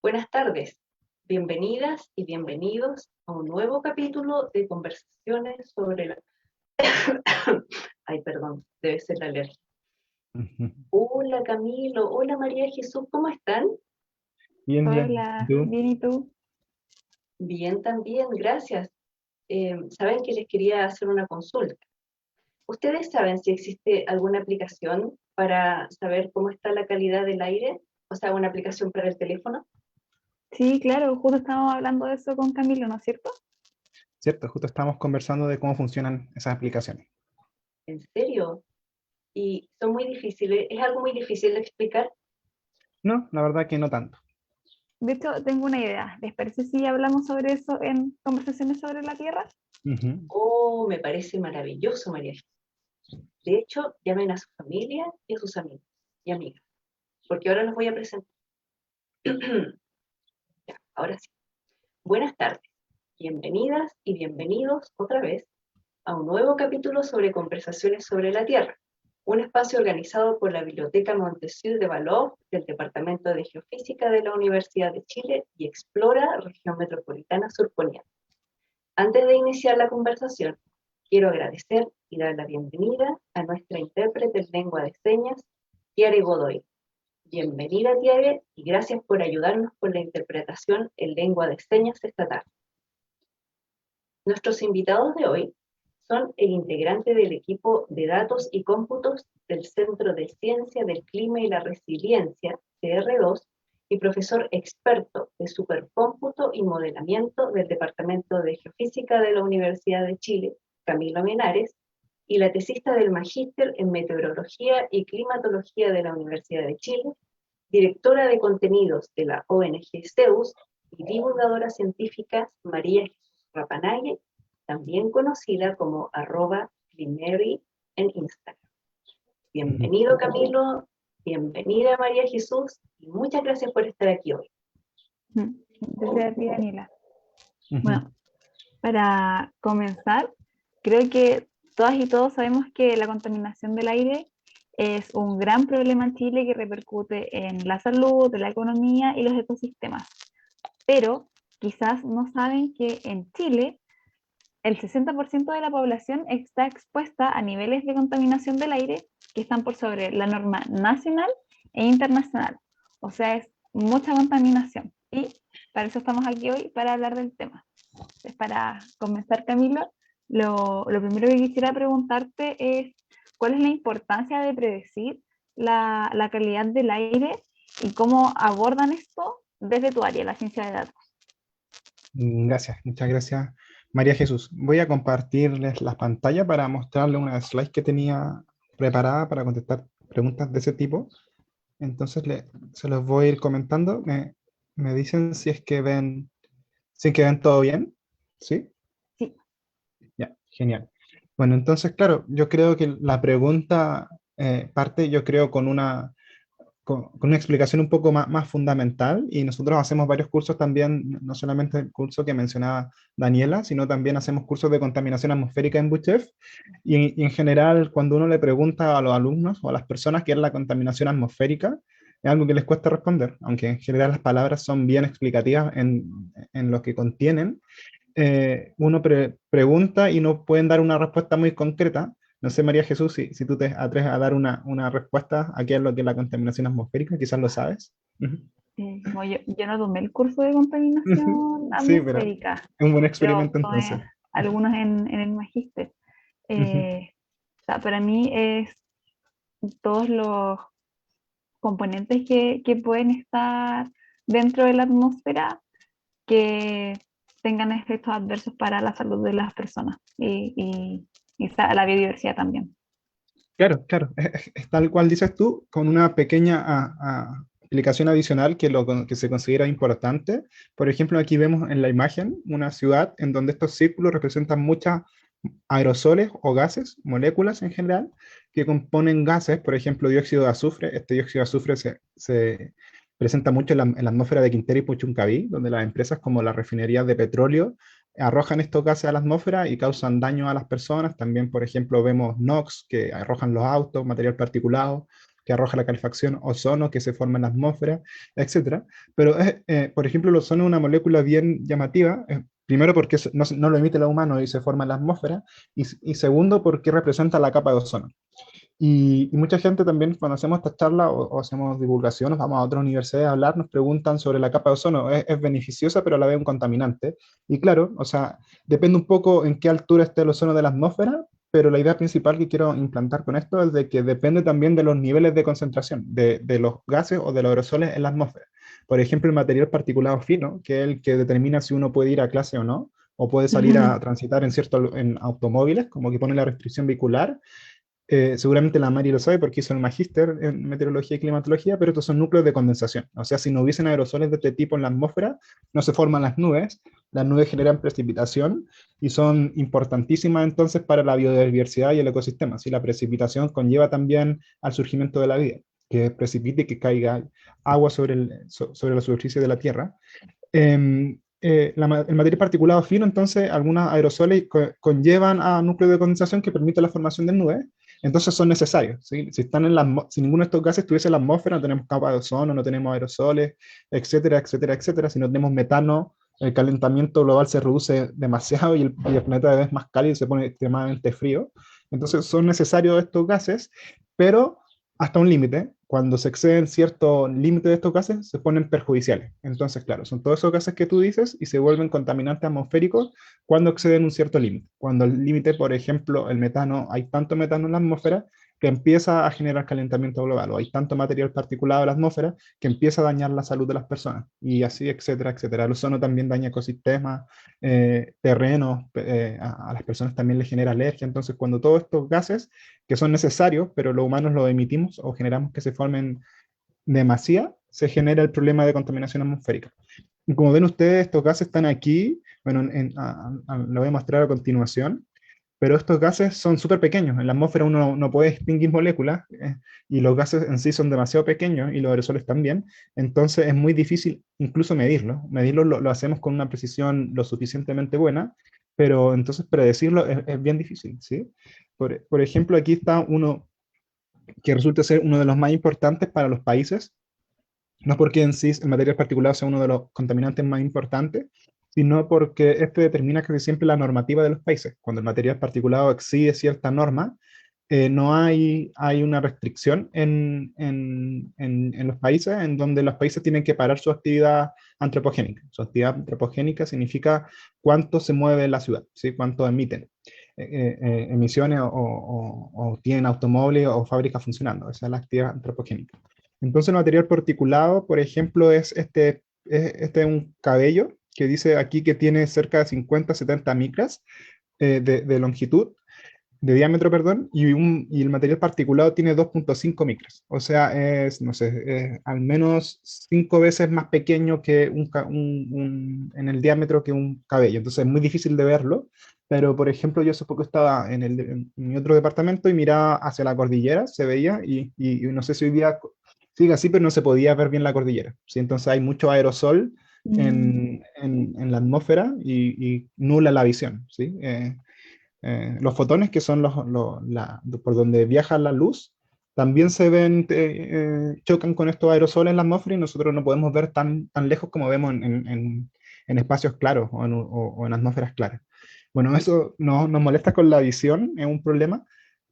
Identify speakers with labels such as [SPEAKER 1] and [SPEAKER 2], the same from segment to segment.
[SPEAKER 1] Buenas tardes, bienvenidas y bienvenidos a un nuevo capítulo de conversaciones sobre la... Ay, perdón, debe ser la alergia. Hola Camilo, hola María Jesús, ¿cómo están?
[SPEAKER 2] Bien, bien.
[SPEAKER 3] Hola,
[SPEAKER 2] ¿Tú?
[SPEAKER 3] bien, ¿y tú?
[SPEAKER 1] Bien también, gracias. Saben que les quería hacer una consulta. ¿Ustedes saben si existe alguna aplicación para saber cómo está la calidad del aire? O sea, una aplicación para el teléfono.
[SPEAKER 3] Sí, claro, justo estábamos hablando de eso con Camilo, ¿no es cierto?
[SPEAKER 2] Cierto, justo estamos conversando de cómo funcionan esas aplicaciones.
[SPEAKER 1] ¿En serio? Y son muy difíciles, es algo muy difícil de explicar.
[SPEAKER 2] No, la verdad que no tanto.
[SPEAKER 3] De hecho, tengo una idea. ¿Les parece si hablamos sobre eso en conversaciones sobre la Tierra?
[SPEAKER 2] Ujú.
[SPEAKER 1] Oh, me parece maravilloso, María Jesús. De hecho, llamen a su familia y a sus amigos y amigas, porque ahora los voy a presentar. Ya, ahora sí. Buenas tardes, bienvenidas y bienvenidos otra vez a un nuevo capítulo sobre conversaciones sobre la Tierra, un espacio organizado por la Biblioteca Montesquieu de Valor del Departamento de Geofísica de la Universidad de Chile y Explora, Región Metropolitana Surponiente. Antes de iniciar la conversación, quiero agradecer y dar la bienvenida a nuestra intérprete en lengua de señas, Tiare Godoy. Bienvenida, Tiare, y gracias por ayudarnos con la interpretación en lengua de señas esta tarde. Nuestros invitados de hoy son el integrante del equipo de datos y cómputos del Centro de Ciencia del Clima y la Resiliencia, CR2, y profesor experto de supercómputo y modelamiento del Departamento de Geofísica de la Universidad de Chile, Camilo Menares, y la tesista del Magíster en Meteorología y Climatología de la Universidad de Chile, directora de contenidos de la ONG Zeus y divulgadora científica María Jesús Rapanaye, también conocida como @Climeri en Instagram. Bienvenido Camilo, bienvenida María Jesús y muchas gracias por estar aquí hoy.
[SPEAKER 3] Gracias a ti, Daniela.
[SPEAKER 2] Ujú.
[SPEAKER 3] Bueno, para comenzar, creo que todas y todos sabemos que la contaminación del aire es un gran problema en Chile que repercute en la salud, en la economía y los ecosistemas. Pero quizás no saben que en Chile el 60% de la población está expuesta a niveles de contaminación del aire que están por sobre la norma nacional e internacional. O sea, es mucha contaminación. Y para eso estamos aquí hoy, para hablar del tema. Entonces, para comenzar, Camilo, lo primero que quisiera preguntarte es, ¿cuál es la importancia de predecir la calidad del aire y cómo abordan esto desde tu área, la ciencia de datos?
[SPEAKER 2] Gracias, muchas gracias, María Jesús. Voy a compartirles la pantalla para mostrarles una slide que tenía preparada para contestar preguntas de ese tipo. Entonces se los voy a ir comentando. Me dicen si es que ven todo bien. ¿Sí?
[SPEAKER 3] Sí.
[SPEAKER 2] Ya, genial. Bueno, entonces, claro, yo creo que la pregunta parte, yo creo, con una explicación un poco más fundamental, y nosotros hacemos varios cursos también, no solamente el curso que mencionaba Daniela, sino también hacemos cursos de contaminación atmosférica en BUCHEF, y en general, cuando uno le pregunta a los alumnos o a las personas qué es la contaminación atmosférica, es algo que les cuesta responder, aunque en general las palabras son bien explicativas en lo que contienen. Uno pregunta y no pueden dar una respuesta muy concreta. No sé, María Jesús, si tú te atreves a dar una respuesta a qué es lo que es la contaminación atmosférica, quizás lo sabes. Ujú.
[SPEAKER 3] Como yo no tomé el curso de contaminación
[SPEAKER 2] Sí, pero
[SPEAKER 3] atmosférica,
[SPEAKER 2] es un buen
[SPEAKER 3] pero
[SPEAKER 2] experimento entonces.
[SPEAKER 3] tomé algunos en el magíster.
[SPEAKER 2] Ujú.
[SPEAKER 3] O sea, para mí es todos los componentes que pueden estar dentro de la atmósfera que tengan efectos adversos para la salud de las personas y la biodiversidad también.
[SPEAKER 2] Claro, claro, es tal cual dices tú, con una pequeña aplicación adicional que se considera importante. Por ejemplo, aquí vemos en la imagen una ciudad en donde estos círculos representan muchas aerosoles o gases, moléculas en general, que componen gases, por ejemplo, dióxido de azufre. Este dióxido de azufre se presenta mucho en la atmósfera de Quintero y Puchuncaví, donde las empresas como las refinerías de petróleo arrojan estos gases a la atmósfera y causan daño a las personas. También, por ejemplo, vemos NOx que arrojan los autos, material particulado, que arroja la calefacción, ozono que se forma en la atmósfera, etcétera. Pero, por ejemplo, el ozono es una molécula bien llamativa, primero porque no lo emite el humano y se forma en la atmósfera, y segundo porque representa la capa de ozono. Y mucha gente también cuando hacemos esta charla o hacemos divulgación, nos vamos a otras universidades a hablar, nos preguntan sobre la capa de ozono. Es beneficiosa, pero a la vez un contaminante. Y claro, o sea, depende un poco en qué altura esté el ozono de la atmósfera, pero la idea principal que quiero implantar con esto es de que depende también de los niveles de concentración de los gases o de los aerosoles en la atmósfera. Por ejemplo, el material particulado fino, que es el que determina si uno puede ir a clase o no, o puede salir a transitar en automóviles, como que pone la restricción vehicular. Seguramente la Mari lo sabe porque hizo el magíster en meteorología y climatología, pero estos son núcleos de condensación. O sea, si no hubiesen aerosoles de este tipo en la atmósfera, no se forman las nubes generan precipitación y son importantísimas entonces para la biodiversidad y el ecosistema. Si la precipitación conlleva también al surgimiento de la vida, que precipite y que caiga agua sobre la superficie de la Tierra. El material particulado fino, entonces, algunos aerosoles conllevan a núcleos de condensación que permiten la formación de nubes, entonces son necesarios. ¿Sí? Si ninguno de estos gases estuviese en la atmósfera, no tenemos capa de ozono, no tenemos aerosoles, etcétera, etcétera, etcétera. Si no tenemos metano, el calentamiento global se reduce demasiado y el planeta cada vez más cálido y se pone extremadamente frío. Entonces son necesarios estos gases, pero hasta un límite. Cuando se exceden cierto límite de estos gases, se ponen perjudiciales. Entonces, claro, son todos esos gases que tú dices y se vuelven contaminantes atmosféricos cuando exceden un cierto límite. Cuando el límite, por ejemplo, el metano, hay tanto metano en la atmósfera que empieza a generar calentamiento global, o hay tanto material particulado en la atmósfera que empieza a dañar la salud de las personas, y así, etcétera, etcétera. El ozono también daña ecosistemas, terrenos, a las personas también les genera alergia. Entonces, cuando todos estos gases que son necesarios, pero los humanos los emitimos o generamos que se formen demasiado, se genera el problema de contaminación atmosférica. Y como ven ustedes, estos gases están aquí, bueno, lo voy a mostrar a continuación, pero estos gases son súper pequeños. En la atmósfera uno no puede distinguir moléculas, y los gases en sí son demasiado pequeños y los aerosoles también. Entonces es muy difícil incluso medirlo. Medirlo lo hacemos con una precisión lo suficientemente buena, pero entonces predecirlo es bien difícil, ¿sí? Por ejemplo, aquí está uno que resulta ser uno de los más importantes para los países, no porque en sí el material particulado sea uno de los contaminantes más importantes, sino porque este determina casi siempre la normativa de los países. Cuando el material particulado excede cierta norma, no hay una restricción en los países, en donde los países tienen que parar su actividad antropogénica. Su actividad antropogénica significa cuánto se mueve la ciudad, ¿sí? Cuánto emiten emisiones o tienen automóviles o fábricas funcionando. Esa es la actividad antropogénica. Entonces el material particulado, por ejemplo, este es un cabello que dice aquí que tiene cerca de 50-70 micras de longitud, de diámetro, perdón, y el material particulado tiene 2.5 micras. O sea, no sé, al menos 5 veces más pequeño que en el diámetro que un cabello. Entonces es muy difícil de verlo, pero por ejemplo yo hace poco estaba en mi otro departamento y miraba hacia la cordillera, se veía, y no sé si hoy día sigue así, pero no se podía ver bien la cordillera, ¿sí? Entonces hay mucho aerosol en la atmósfera y nula la visión, ¿sí? Los fotones, que son por donde viaja la luz, también se ven, chocan con estos aerosoles en la atmósfera y nosotros no podemos ver tan lejos como vemos en espacios claros o en atmósferas claras. Bueno, eso nos molesta con la visión, es un problema,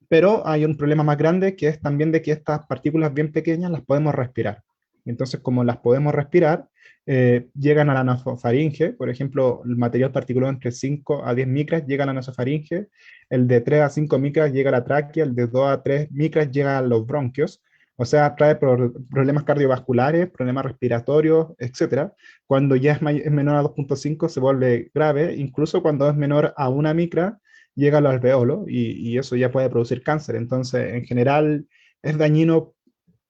[SPEAKER 2] pero hay un problema más grande que es también de que estas partículas bien pequeñas las podemos respirar. Entonces, como las podemos respirar, llegan a la nasofaringe. Por ejemplo, el material particulado entre 5 a 10 micras llega a la nasofaringe, el de 3 a 5 micras llega a la tráquea, el de 2 a 3 micras llega a los bronquios. O sea, trae problemas cardiovasculares, problemas respiratorios, etcétera. Cuando ya es menor a 2.5 se vuelve grave, incluso cuando es menor a 1 micra llega al alveolo y eso ya puede producir cáncer. Entonces, en general, es dañino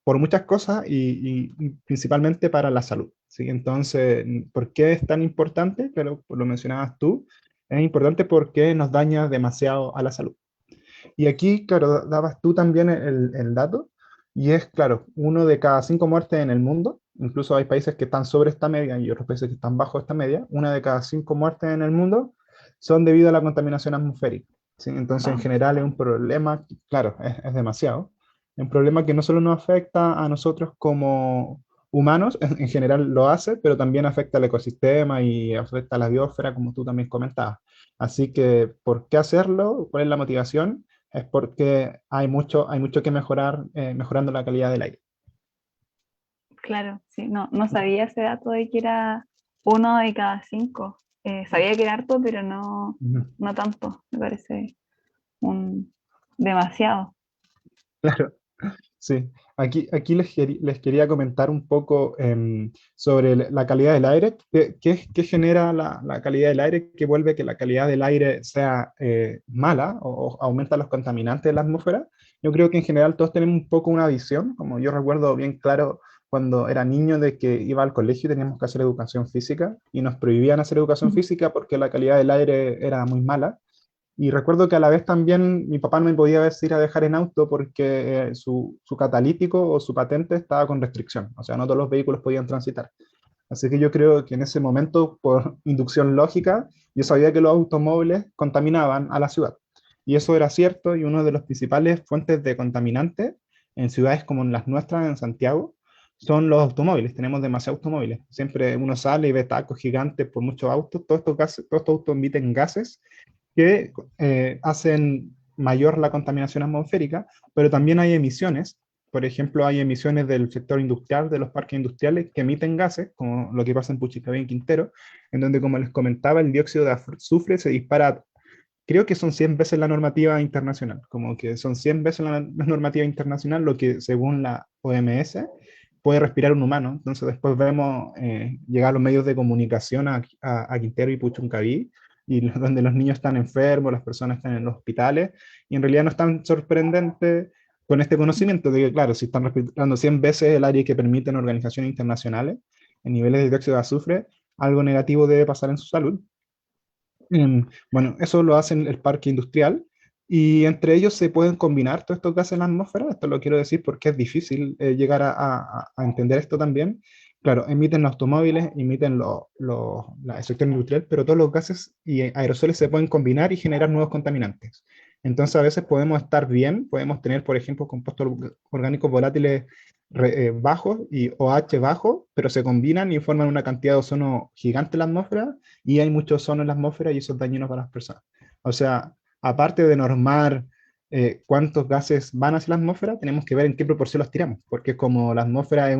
[SPEAKER 2] por muchas cosas y principalmente para la salud, ¿sí? Entonces, ¿por qué es tan importante? Pero lo mencionabas tú, es importante porque nos daña demasiado a la salud. Y aquí, claro, dabas tú también el dato, y es, claro, 1 de cada 5 muertes en el mundo, incluso hay países que están sobre esta media y otros países que están bajo esta media, 1 de cada 5 muertes en el mundo son debido a la contaminación atmosférica, ¿sí? Entonces, en general es un problema, claro, es demasiado, un problema que no solo nos afecta a nosotros como humanos, en general lo hace, pero también afecta al ecosistema y afecta a la biosfera, como tú también comentabas. Así que, ¿por qué hacerlo? ¿Cuál es la motivación? Es porque hay mucho que mejorar, mejorando la calidad del aire.
[SPEAKER 3] Claro, sí, no, no sabía ese dato de que era 1 de cada 5. Sabía que era harto, pero no,
[SPEAKER 2] Ujú.
[SPEAKER 3] no tanto, me parece un demasiado.
[SPEAKER 2] Claro. Sí, aquí les quería comentar un poco sobre la calidad del aire. ¿Qué genera la calidad del aire que vuelve que la calidad del aire sea mala o aumenta los contaminantes de la atmósfera? Yo creo que en general todos tenemos un poco una visión, como yo recuerdo bien claro cuando era niño de que iba al colegio y teníamos que hacer educación física y nos prohibían hacer educación
[SPEAKER 3] Ujú.
[SPEAKER 2] física porque la calidad del aire era muy mala. Y recuerdo que a la vez también mi papá no me podía ver si ir a dejar en auto porque su catalítico o su patente estaba con restricción, o sea, no todos los vehículos podían transitar. Así que yo creo que en ese momento, por inducción lógica, yo sabía que los automóviles contaminaban a la ciudad. Y eso era cierto, y una de las principales fuentes de contaminantes en ciudades como las nuestras, en Santiago, son los automóviles. Tenemos demasiados automóviles. Siempre uno sale y ve tacos gigantes por muchos autos. Todos estos autos emiten gases que hacen mayor la contaminación atmosférica, pero también hay emisiones. Por ejemplo, hay emisiones del sector industrial, de los parques industriales, que emiten gases, como lo que pasa en Puchicabé y Quintero, en donde, como les comentaba, el dióxido de azufre se dispara, creo que son 100 veces la normativa internacional, como que son 100 veces la normativa internacional, lo que según la OMS puede respirar un humano. Entonces después vemos llegar a los medios de comunicación a Quintero y Puchuncaví, y donde los niños están enfermos, las personas están en los hospitales, y en realidad no es tan sorprendente con este conocimiento de que, claro, si están respirando 100 veces el área que permiten organizaciones internacionales en niveles de dióxido de azufre, algo negativo debe pasar en su salud. Bueno, eso lo hacen el parque industrial y entre ellos se pueden combinar todos estos gases en la atmósfera. Esto lo quiero decir porque es difícil llegar a entender esto también. Claro, emiten los automóviles, emiten el sector industrial, pero todos los gases y aerosoles se pueden combinar y generar nuevos contaminantes. Entonces a veces podemos estar bien, podemos tener, por ejemplo, compuestos orgánicos volátiles bajos y OH bajo, pero se combinan y forman una cantidad de ozono gigante en la atmósfera y hay mucho ozono en la atmósfera y eso es dañino para las personas. O sea, aparte de normar cuántos gases van hacia la atmósfera, tenemos que ver en qué proporción los tiramos, porque como la atmósfera es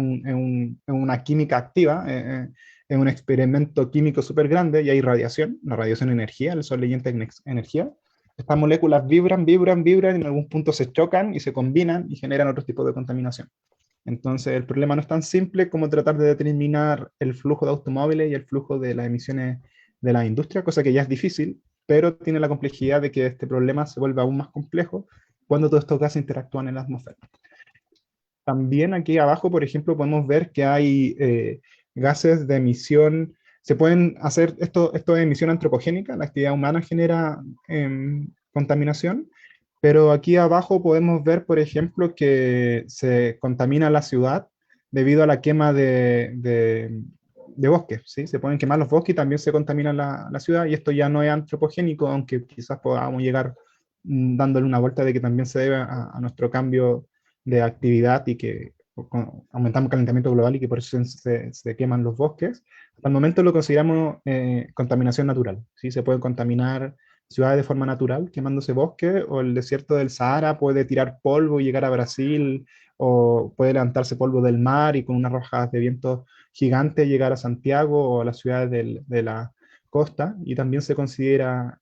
[SPEAKER 2] una química activa, es un experimento químico súper grande y hay radiación, la radiación energía, el sol le llama energía. Estas moléculas vibran, vibran, vibran, y en algún punto se chocan y se combinan y generan otro tipo de contaminación. Entonces, el problema no es tan simple como tratar de determinar el flujo de automóviles y el flujo de las emisiones de la industria, cosa que ya es difícil, pero tiene la complejidad de que este problema se vuelve aún más complejo cuando todos estos gases interactúan en la atmósfera. También aquí abajo, por ejemplo, podemos ver que hay gases de emisión, se pueden hacer, esto es emisión antropogénica, la actividad humana genera contaminación, pero aquí abajo podemos ver, por ejemplo, que se contamina la ciudad debido a la quema de bosques, ¿sí? Se pueden quemar los bosques y también se contamina la ciudad, y esto ya no es antropogénico, aunque quizás podamos llegar dándole una vuelta de que también se debe a nuestro cambio de actividad y que aumentamos el calentamiento global y que por eso se queman los bosques. Hasta el momento lo consideramos contaminación natural, ¿sí? Se puede contaminar ciudades de forma natural, quemándose bosque, o el desierto del Sahara puede tirar polvo y llegar a Brasil, o puede levantarse polvo del mar y con unas rajadas de viento gigantes llegar a Santiago o a las ciudades de la costa, y también se considera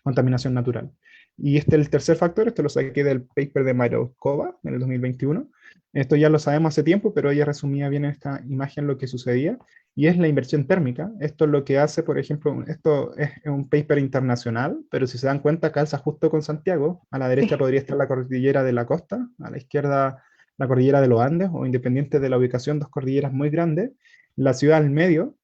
[SPEAKER 2] contaminación natural. Y este es el tercer factor, esto lo saqué del paper de Maroskova en el 2021. Esto ya lo sabemos hace tiempo, pero ella resumía bien en esta imagen lo que sucedía, y es la inversión térmica. Esto es lo que hace, por ejemplo, esto es un paper internacional, pero si se dan cuenta, calza justo con Santiago. A la derecha
[SPEAKER 3] Sí.
[SPEAKER 2] podría estar la cordillera de la costa, a la izquierda la cordillera de los Andes, o independiente de la ubicación, dos cordilleras muy grandes, la ciudad al medio,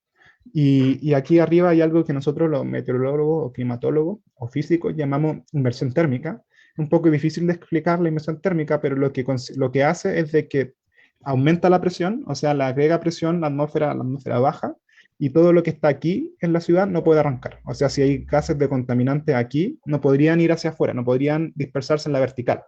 [SPEAKER 2] y aquí arriba hay algo que nosotros los meteorólogos o climatólogos o físicos llamamos inversión térmica. Un poco difícil de explicar la inversión térmica, pero lo que hace es de que aumenta la presión, o sea, le agrega presión a la atmósfera baja, y todo lo que está aquí en la ciudad no puede arrancar. O sea, si hay gases de contaminantes aquí, no podrían ir hacia afuera, no podrían dispersarse en la vertical.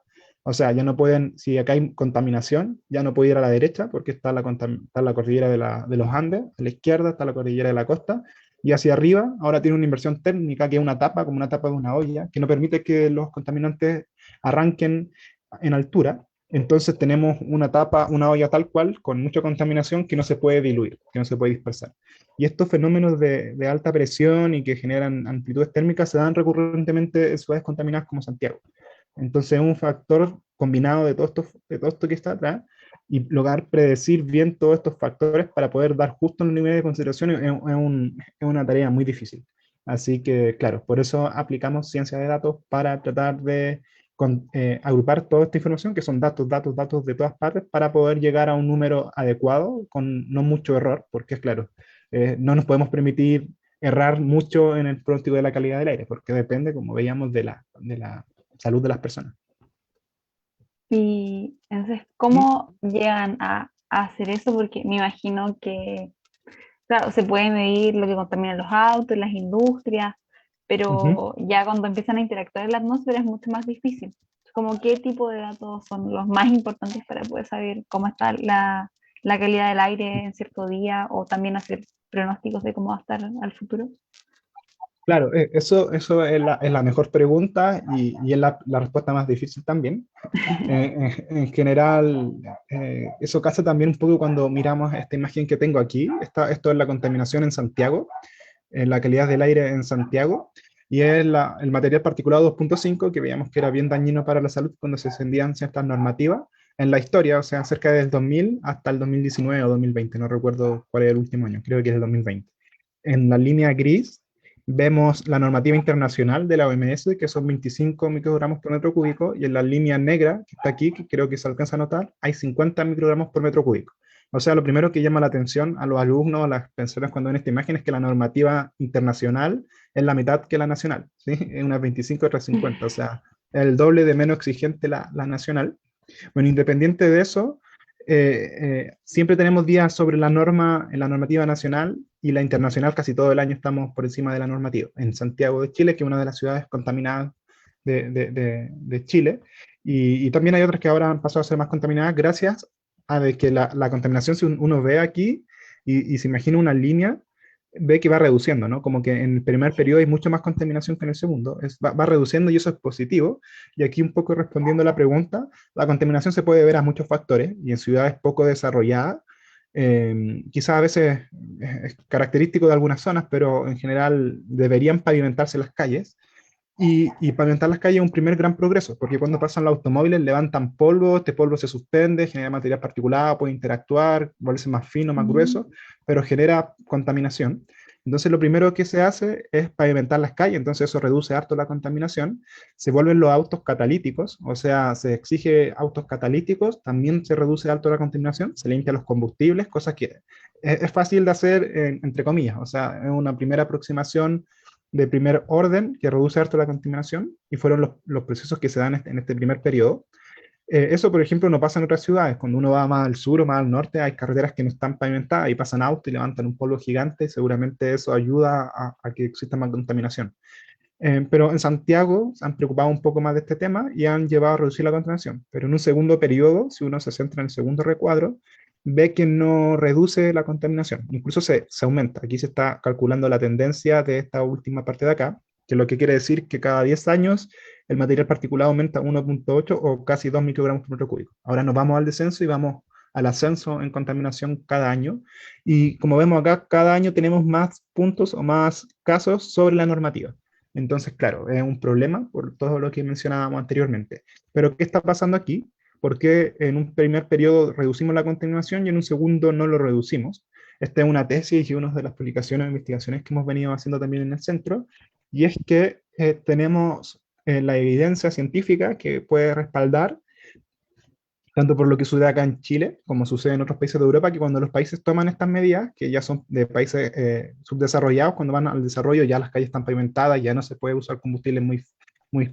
[SPEAKER 2] O sea, ya no pueden, si acá hay contaminación, ya no puede ir a la derecha porque está está la cordillera de los Andes, a la izquierda está la cordillera de la costa, y hacia arriba ahora tiene una inversión térmica que es una tapa, como una tapa de una olla, que no permite que los contaminantes arranquen en altura. Entonces tenemos una tapa, una olla tal cual, con mucha contaminación que no se puede diluir, que no se puede dispersar. Y estos fenómenos de alta presión y que generan amplitudes térmicas se dan recurrentemente en ciudades contaminadas como Santiago. Entonces es un factor combinado de todo esto que está atrás y lograr predecir bien todos estos factores para poder dar justo los niveles de consideración es una tarea muy difícil. Así que, claro, por eso aplicamos ciencia de datos para tratar de agrupar toda esta información, que son datos de todas partes, para poder llegar a un número adecuado con no mucho error, porque es claro, no nos podemos permitir errar mucho en el pronóstico de la calidad del aire, porque depende, como veíamos, de la salud de las personas.
[SPEAKER 3] Y entonces, ¿cómo llegan a hacer eso? Porque me imagino que, claro, se puede medir lo que contaminan los autos, las industrias, pero ya cuando empiezan a interactuar en la atmósfera es mucho más difícil. Como qué tipo de datos son los más importantes para poder saber cómo está la calidad del aire en cierto día o también hacer pronósticos de cómo va a estar al futuro.
[SPEAKER 2] Claro, eso es la mejor pregunta y es la respuesta más difícil también. En general, eso casa también un poco cuando miramos esta imagen que tengo aquí. Esto es la contaminación en Santiago, en la calidad del aire en Santiago, y es el material particulado 2.5 que veíamos que era bien dañino para la salud cuando se extendían ciertas normativas en la historia, o sea, cerca del 2000 hasta el 2019 o 2020, no recuerdo cuál es el último año, creo que es el 2020. En la línea gris vemos la normativa internacional de la OMS, que son 25 microgramos por metro cúbico, y en la línea negra, que está aquí, que creo que se alcanza a notar, hay 50 microgramos por metro cúbico. O sea, lo primero que llama la atención a los alumnos, a las personas cuando ven esta imagen, es que la normativa internacional es la mitad que la nacional, ¿sí? Es unas 25 y otras 50, o sea, el doble de menos exigente la nacional. Bueno, independiente de eso, siempre tenemos días sobre la norma, en la normativa nacional y la internacional, casi todo el año estamos por encima de la normativa. En Santiago de Chile, que es una de las ciudades contaminadas de Chile, y también hay otras que ahora han pasado a ser más contaminadas gracias a de que la contaminación, si uno ve aquí y se imagina una línea, ve que va reduciendo, ¿no? Como que en el primer periodo hay mucho más contaminación que en el segundo, va reduciendo y eso es positivo. Y aquí un poco respondiendo a la pregunta, la contaminación se puede ver a muchos factores y en ciudades poco desarrolladas, quizás a veces es característico de algunas zonas, pero en general deberían pavimentarse las calles. Y pavimentar las calles es un primer gran progreso, porque cuando pasan los automóviles levantan polvo, este polvo se suspende, genera material particulado, puede interactuar, volverse más fino, más grueso, pero genera contaminación. Entonces lo primero que se hace es pavimentar las calles, entonces eso reduce harto la contaminación. Se vuelven los autos catalíticos, o sea, se exige autos catalíticos, también se reduce harto la contaminación, se limpian los combustibles, cosas que es fácil de hacer, entre comillas, o sea, es una primera aproximación de primer orden que reduce harto la contaminación y fueron los procesos que se dan en este primer periodo. Eso, por ejemplo, no pasa en otras ciudades. Cuando uno va más al sur o más al norte, hay carreteras que no están pavimentadas y pasan autos y levantan un polvo gigante. Seguramente eso ayuda a que exista más contaminación. Pero en Santiago se han preocupado un poco más de este tema y han llevado a reducir la contaminación. Pero en un segundo periodo, si uno se centra en el segundo recuadro, ve que no reduce la contaminación, incluso se aumenta. Aquí se está calculando la tendencia de esta última parte de acá, que lo que quiere decir que cada 10 años el material particulado aumenta 1.8 o casi 2 microgramos por metro cúbico. Ahora nos vamos al descenso y vamos al ascenso en contaminación cada año. Y como vemos acá, cada año tenemos más puntos o más casos sobre la normativa. Entonces, claro, es un problema por todo lo que mencionábamos anteriormente. Pero, ¿qué está pasando aquí? ¿Por qué en un primer periodo reducimos la contaminación y en un segundo no lo reducimos? Esta es una tesis y una de las publicaciones e investigaciones que hemos venido haciendo también en el centro, y es que tenemos la evidencia científica que puede respaldar, tanto por lo que sucede acá en Chile, como sucede en otros países de Europa, que cuando los países toman estas medidas, que ya son de países subdesarrollados, cuando van al desarrollo ya las calles están pavimentadas, ya no se puede usar combustibles muy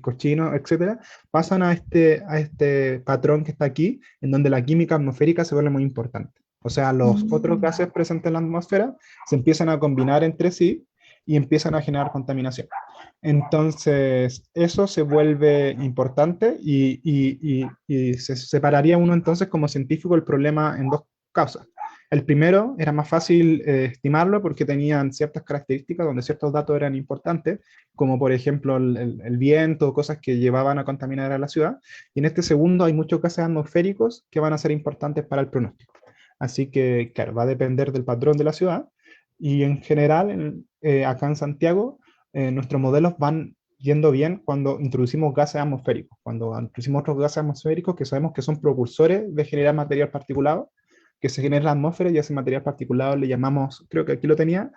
[SPEAKER 2] cochinos, etcétera, pasan a este patrón que está aquí, en donde la química atmosférica se vuelve muy importante. O sea, los otros gases presentes en la atmósfera se empiezan a combinar entre sí y empiezan a generar contaminación. Entonces, eso se vuelve importante y se separaría uno entonces como científico el problema en dos causas. El primero era más fácil estimarlo porque tenían ciertas características donde ciertos datos eran importantes, como por ejemplo el viento, cosas que llevaban a contaminar a la ciudad. Y en este segundo hay muchos gases atmosféricos que van a ser importantes para el pronóstico. Así que, claro, va a depender del patrón de la ciudad. Y en general, acá en Santiago, nuestros modelos van yendo bien cuando introducimos gases atmosféricos, cuando introducimos otros gases atmosféricos que sabemos que son propulsores de generar material particulado, que se genera en la atmósfera, y a ese material particulado le llamamos, creo que aquí lo tenía,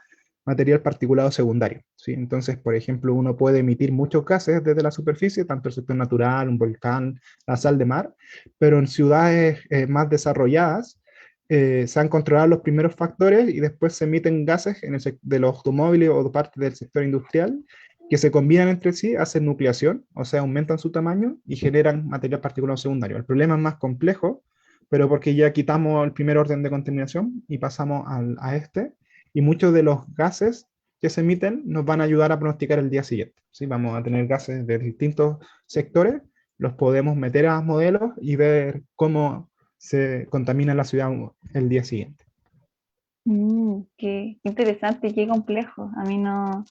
[SPEAKER 2] material particulado secundario, ¿sí? Entonces, por ejemplo, uno puede emitir muchos gases desde la superficie, tanto el sector natural, un volcán, la sal de mar, pero en ciudades más desarrolladas, se han controlado los primeros factores y después se emiten gases de los automóviles o de parte del sector industrial que se combinan entre sí, hacen nucleación, o sea, aumentan su tamaño y generan material particulado secundario. El problema es más complejo, pero porque ya quitamos el primer orden de contaminación y pasamos a este, y muchos de los gases que se emiten nos van a ayudar a pronosticar el día siguiente. ¿Sí? Vamos a tener gases de distintos sectores, los podemos meter a modelos y ver cómo se contamina la ciudad el día siguiente.
[SPEAKER 3] Qué interesante y qué complejo. A mí no,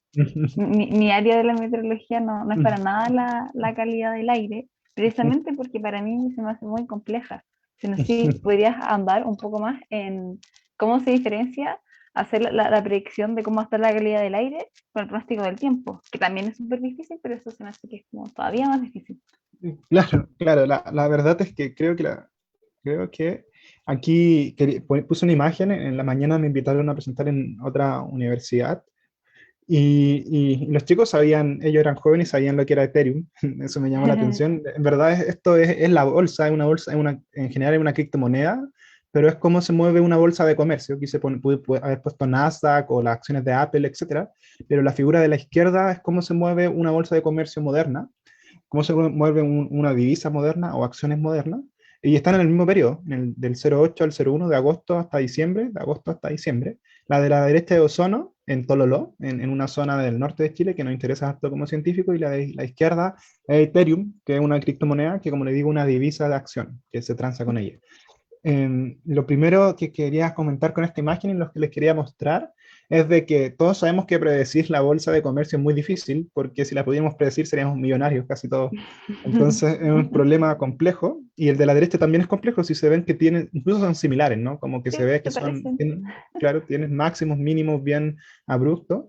[SPEAKER 3] mi área de la meteorología no es para nada la calidad del aire, precisamente porque para mí se me hace muy compleja. Si no sé si podrías andar un poco más en cómo se diferencia hacer la predicción de cómo va a estar la calidad del aire con el pronóstico del tiempo, que también es súper difícil, pero eso se me hace que es como todavía más difícil.
[SPEAKER 2] Claro, claro, la verdad es que creo que aquí puse una imagen, en la mañana me invitaron a presentar en otra universidad y los chicos sabían, ellos eran jóvenes y sabían lo que era Ethereum, eso me llamó la atención. En verdad esto es la bolsa, es una bolsa, en general es una criptomoneda, pero es como se mueve una bolsa de comercio. Aquí puede haber puesto Nasdaq o las acciones de Apple, etcétera, pero la figura de la izquierda es cómo se mueve una bolsa de comercio moderna, cómo se mueve una divisa moderna o acciones modernas, y están en el mismo periodo, del 08 al 01 de agosto hasta diciembre, de agosto hasta diciembre. La de la derecha de Ozono, en Tololó, en una zona del norte de Chile que nos interesa harto como científico, y la de la izquierda es Ethereum, que es una criptomoneda que, como le digo, una divisa de acción, que se transa con ella. Lo primero que quería comentar con esta imagen y lo que les quería mostrar es de que todos sabemos que predecir la bolsa de comercio es muy difícil, porque si la pudiéramos predecir seríamos millonarios casi todos. Entonces es un problema complejo, y el de la derecha también es complejo si se ven que tienen, incluso son similares, ¿no? Como que
[SPEAKER 3] Sí,
[SPEAKER 2] se ve que
[SPEAKER 3] se parecen.
[SPEAKER 2] claro, tienen máximos, mínimos bien abruptos,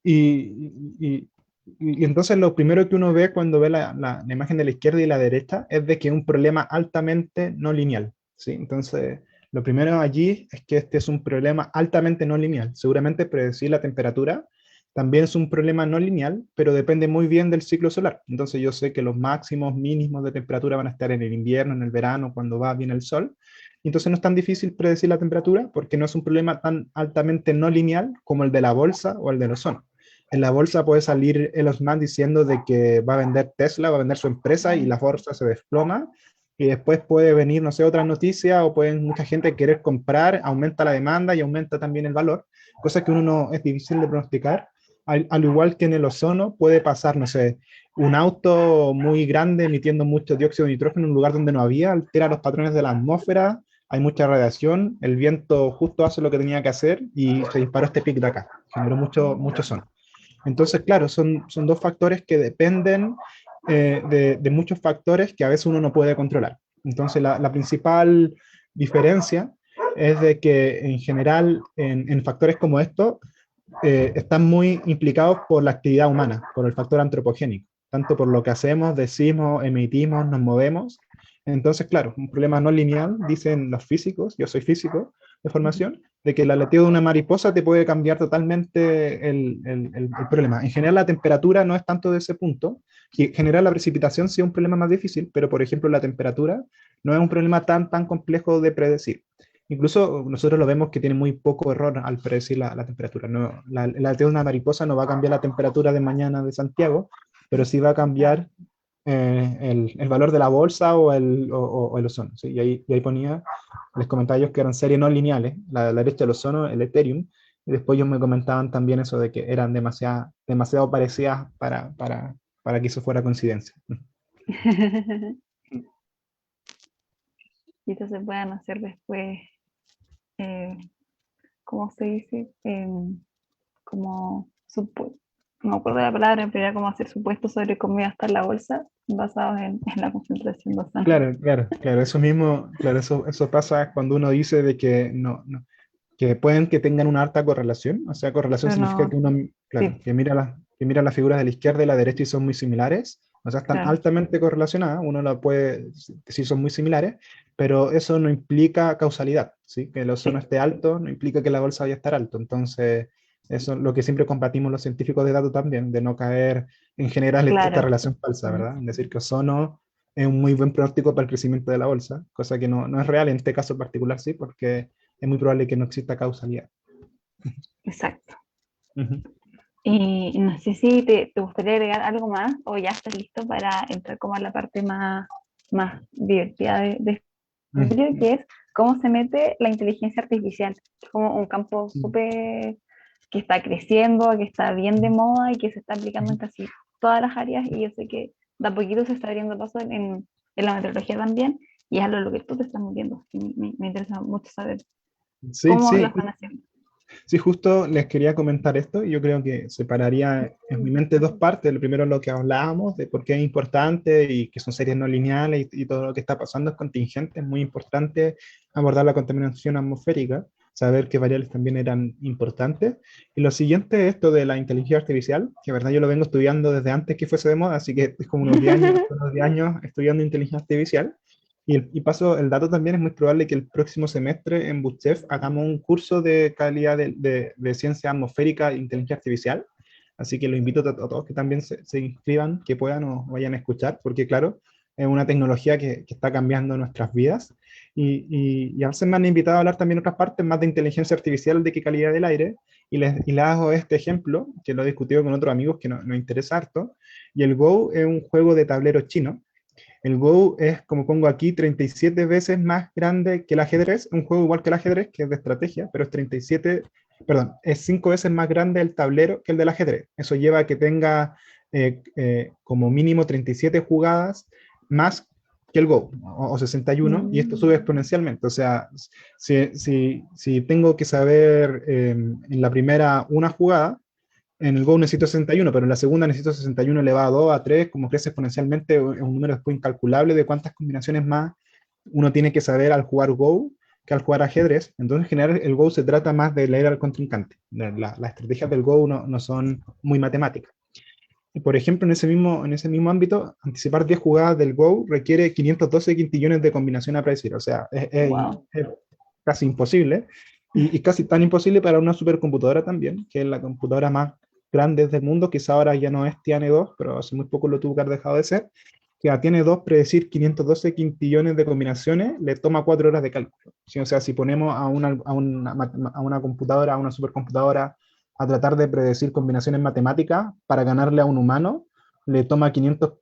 [SPEAKER 2] y, y, y entonces lo primero que uno ve cuando ve la imagen de la izquierda y la derecha es de que es un problema altamente no lineal, ¿sí? Entonces, lo primero allí es que este es un problema altamente no lineal. Seguramente predecir la temperatura también es un problema no lineal, pero depende muy bien del ciclo solar. Entonces yo sé que los máximos, mínimos de temperatura van a estar en el invierno, en el verano, cuando va bien el sol. Entonces no es tan difícil predecir la temperatura porque no es un problema tan altamente no lineal como el de la bolsa o el del ozono. En la bolsa puede salir Elon Musk diciendo de que va a vender Tesla, va a vender su empresa y la bolsa se desploma, y después puede venir, no sé, otra noticia, o puede mucha gente querer comprar, aumenta la demanda y aumenta también el valor, cosa que uno no es difícil de pronosticar. Al igual que en el ozono puede pasar, no sé, un auto muy grande emitiendo mucho dióxido de nitrógeno en un lugar donde no había, altera los patrones de la atmósfera, hay mucha radiación, el viento justo hace lo que tenía que hacer y se disparó este pic de acá, generó mucho ozono. Entonces, claro, son dos factores que dependen de muchos factores que a veces uno no puede controlar. Entonces, la principal diferencia es de que en general en factores como estos están muy implicados por la actividad humana, por el factor antropogénico, tanto por lo que hacemos, decimos, emitimos, nos movemos. Entonces, claro, un problema no lineal, dicen los físicos, yo soy físico de formación, de que el aleteo de una mariposa te puede cambiar totalmente el problema. En general, la temperatura no es tanto de ese punto. En general, la precipitación sí es un problema más difícil, pero por ejemplo, la temperatura no es un problema tan complejo de predecir. Incluso nosotros lo vemos que tiene muy poco error al predecir la temperatura. No, el aleteo de una mariposa no va a cambiar la temperatura de mañana de Santiago, pero sí va a cambiar el valor de la bolsa o el ozono, ¿sí? Y ahí ponía, les comentaba yo que eran series no lineales, la derecha del ozono, el Ethereum, Y después ellos me comentaban también eso de que eran demasiado parecidas para que eso fuera coincidencia.
[SPEAKER 3] Y esto se puedan hacer después, eh, ¿cómo se dice? Como, no me acuerdo la palabra, pero era como hacer supuestos sobre cómo iba a estar la bolsa basados en la concentración de ozono.
[SPEAKER 2] Claro, eso mismo, claro, eso pasa cuando uno dice de que que pueden que tengan una alta correlación, o sea, correlación
[SPEAKER 3] Pero
[SPEAKER 2] significa
[SPEAKER 3] no,
[SPEAKER 2] que uno,
[SPEAKER 3] sí,
[SPEAKER 2] claro, que mira las figuras de la izquierda y la derecha y son muy similares, o sea, están
[SPEAKER 3] claro,
[SPEAKER 2] altamente correlacionadas, uno la puede decir son muy similares, pero eso no implica causalidad, ¿sí? Que el ozono
[SPEAKER 3] sí,
[SPEAKER 2] esté alto no implica que la bolsa vaya a estar alto, entonces eso es lo que siempre combatimos los científicos de datos también, de no caer en general esta
[SPEAKER 3] claro.
[SPEAKER 2] relación falsa,
[SPEAKER 3] Mm.
[SPEAKER 2] ¿verdad? Es decir, que ozono es un muy buen pronóstico para el crecimiento de la bolsa, cosa que no es real en este caso particular, sí, porque es muy probable que no exista causalidad.
[SPEAKER 3] Exacto.
[SPEAKER 2] Ujú.
[SPEAKER 3] Y no sé si te gustaría agregar algo más o ya estás listo para entrar como a la parte más divertida de este estudio,
[SPEAKER 2] Mm.
[SPEAKER 3] que es cómo se mete la inteligencia artificial. Es como un campo
[SPEAKER 2] Mm.
[SPEAKER 3] súper que está creciendo, que está bien de moda y que se está aplicando en
[SPEAKER 2] Ujú.
[SPEAKER 3] casi todas las áreas y yo sé que de a poquito se está abriendo paso en la meteorología también y es algo en lo que tú te estás moviendo. Y me interesa mucho saber
[SPEAKER 2] Sí,
[SPEAKER 3] cómo lo
[SPEAKER 2] sí,
[SPEAKER 3] están haciendo.
[SPEAKER 2] sí, justo les quería comentar esto y yo creo que separaría en mi mente dos partes. Lo primero, lo que hablábamos de por qué es importante y que son series no lineales y todo lo que está pasando es contingente. Es muy importante abordar la contaminación atmosférica, saber qué variables también eran importantes. Y lo siguiente es esto de la inteligencia artificial, que verdad yo lo vengo estudiando desde antes que fuese de moda, así que es como unos 10 años estudiando inteligencia artificial. Y paso, el dato también es muy probable que el próximo semestre en BUCHEF hagamos un curso de calidad de ciencia atmosférica e inteligencia artificial. Así que los invito a todos que también se inscriban, que puedan o vayan a escuchar, porque claro, es una tecnología que está cambiando nuestras vidas. Y a veces me han invitado a hablar también otras partes más de inteligencia artificial de qué calidad del aire. Y les hago este ejemplo, que lo he discutido con otros amigos que nos interesa harto. Y el Go es un juego de tablero chino. El Go es, como pongo aquí, 37 veces más grande que el ajedrez, un juego igual que el ajedrez, que es de estrategia, pero es 37, perdón, es 5 veces más grande el tablero que el del ajedrez. Eso lleva a que tenga como mínimo 37 jugadas más que el Go, o 61, y esto sube
[SPEAKER 3] Mm.
[SPEAKER 2] exponencialmente. O sea, si tengo que saber en la primera una jugada, en el Go necesito 61, pero en la segunda necesito 61 elevado a 2, a 3, como crece exponencialmente, es un número después incalculable de cuántas combinaciones más uno tiene que saber al jugar Go que al jugar ajedrez. Entonces, en general, el Go se trata más de leer al contrincante. Las estrategias del Go no son muy matemáticas. Y por ejemplo, en ese mismo ámbito, anticipar 10 jugadas del Go requiere 512 quintillones de combinación a predecir. O sea,
[SPEAKER 3] Wow.
[SPEAKER 2] es casi imposible. Y casi tan imposible para una supercomputadora también, que es la computadora más grande del mundo. Quizá ahora ya no es Tiene 2, pero hace muy poco lo tuvo que haber dejado de ser. Que a Tiene 2 predecir 512 quintillones de combinaciones le toma 4 horas de cálculo. ¿Sí? O sea, si ponemos a una computadora, a una supercomputadora, a tratar de predecir combinaciones matemáticas para ganarle a un humano, le toma 500,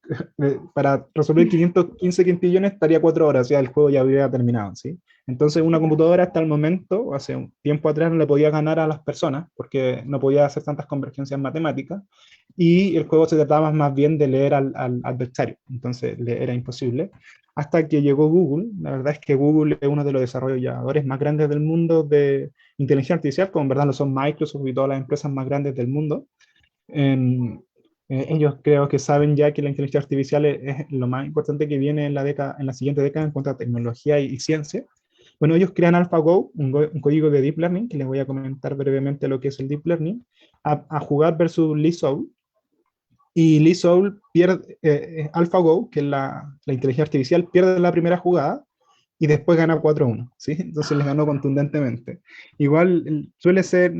[SPEAKER 2] para resolver 515 quintillones estaría 4 horas, o sea, el juego ya habría terminado, ¿sí? Entonces una computadora hasta el momento, o hace un tiempo atrás, no le podía ganar a las personas porque no podía hacer tantas convergencias matemáticas y el juego se trataba más bien de leer al adversario, entonces era imposible. Hasta que llegó Google. La verdad es que Google es uno de los desarrolladores más grandes del mundo de inteligencia artificial, como en verdad lo son Microsoft y todas las empresas más grandes del mundo. Ellos creo que saben ya que la inteligencia artificial es lo más importante que viene en la siguiente década en cuanto a tecnología y ciencia. Bueno, ellos crean AlphaGo, un código de Deep Learning, que les voy a comentar brevemente lo que es el Deep Learning, a jugar versus Lee Soul. Y Lee Soul pierde, AlphaGo, que es la inteligencia artificial, pierde la primera jugada y después gana 4-1, ¿sí? Entonces les ganó contundentemente. Igual suele ser,